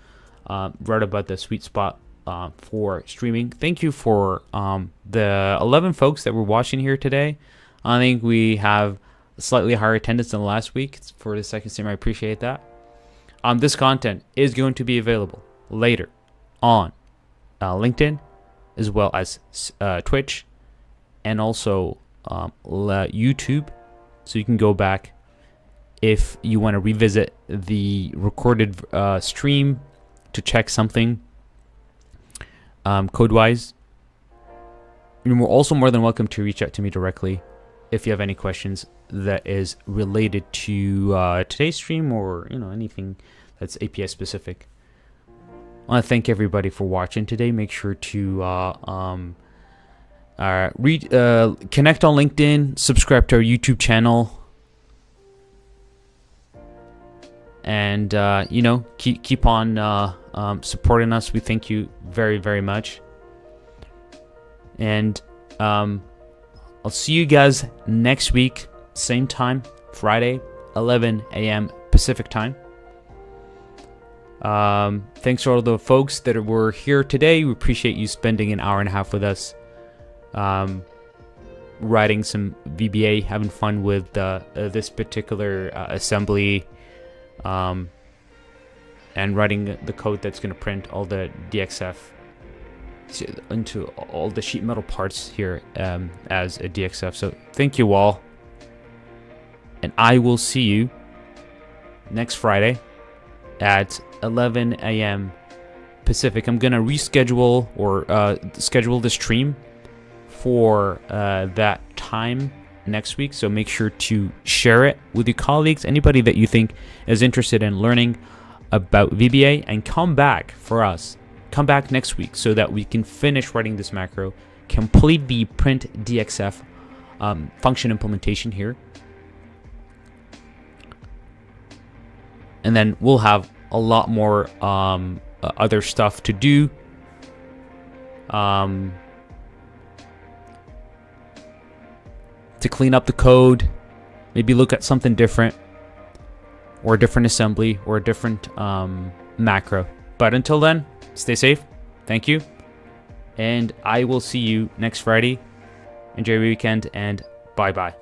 right about the sweet spot for streaming. Thank you for the 11 folks that were watching here today. I think we have a slightly higher attendance than last week for the second stream. I appreciate that. This content is going to be available later on LinkedIn, as well as Twitch, and also YouTube. So you can go back if you want to revisit the recorded stream to check something code-wise. You're also more than welcome to reach out to me directly if you have any questions that is related to today's stream, or anything that's API specific. I want to thank everybody for watching today. Make sure to connect on LinkedIn, subscribe to our YouTube channel, and keep on supporting us. We thank you very, very much. And I'll see you guys next week, same time, Friday, 11 a.m. Pacific time. Thanks to all the folks that were here today. We appreciate you spending an hour and a half with us, writing some VBA, having fun with this particular assembly, and writing the code that's going to print all the DXF into all the sheet metal parts here as a DXF. So thank you all, and I will see you next Friday at 11 a.m. Pacific. I'm gonna reschedule or schedule the stream for that time next week, so make sure to share it with your colleagues, anybody that you think is interested in learning about VBA, and come back next week so that we can finish writing this macro, complete the print DXF function implementation here, and then we'll have a lot more other stuff to do. To clean up the code, maybe look at something different, or a different assembly, or a different macro. But until then, stay safe. Thank you. And I will see you next Friday. Enjoy your weekend, and bye-bye.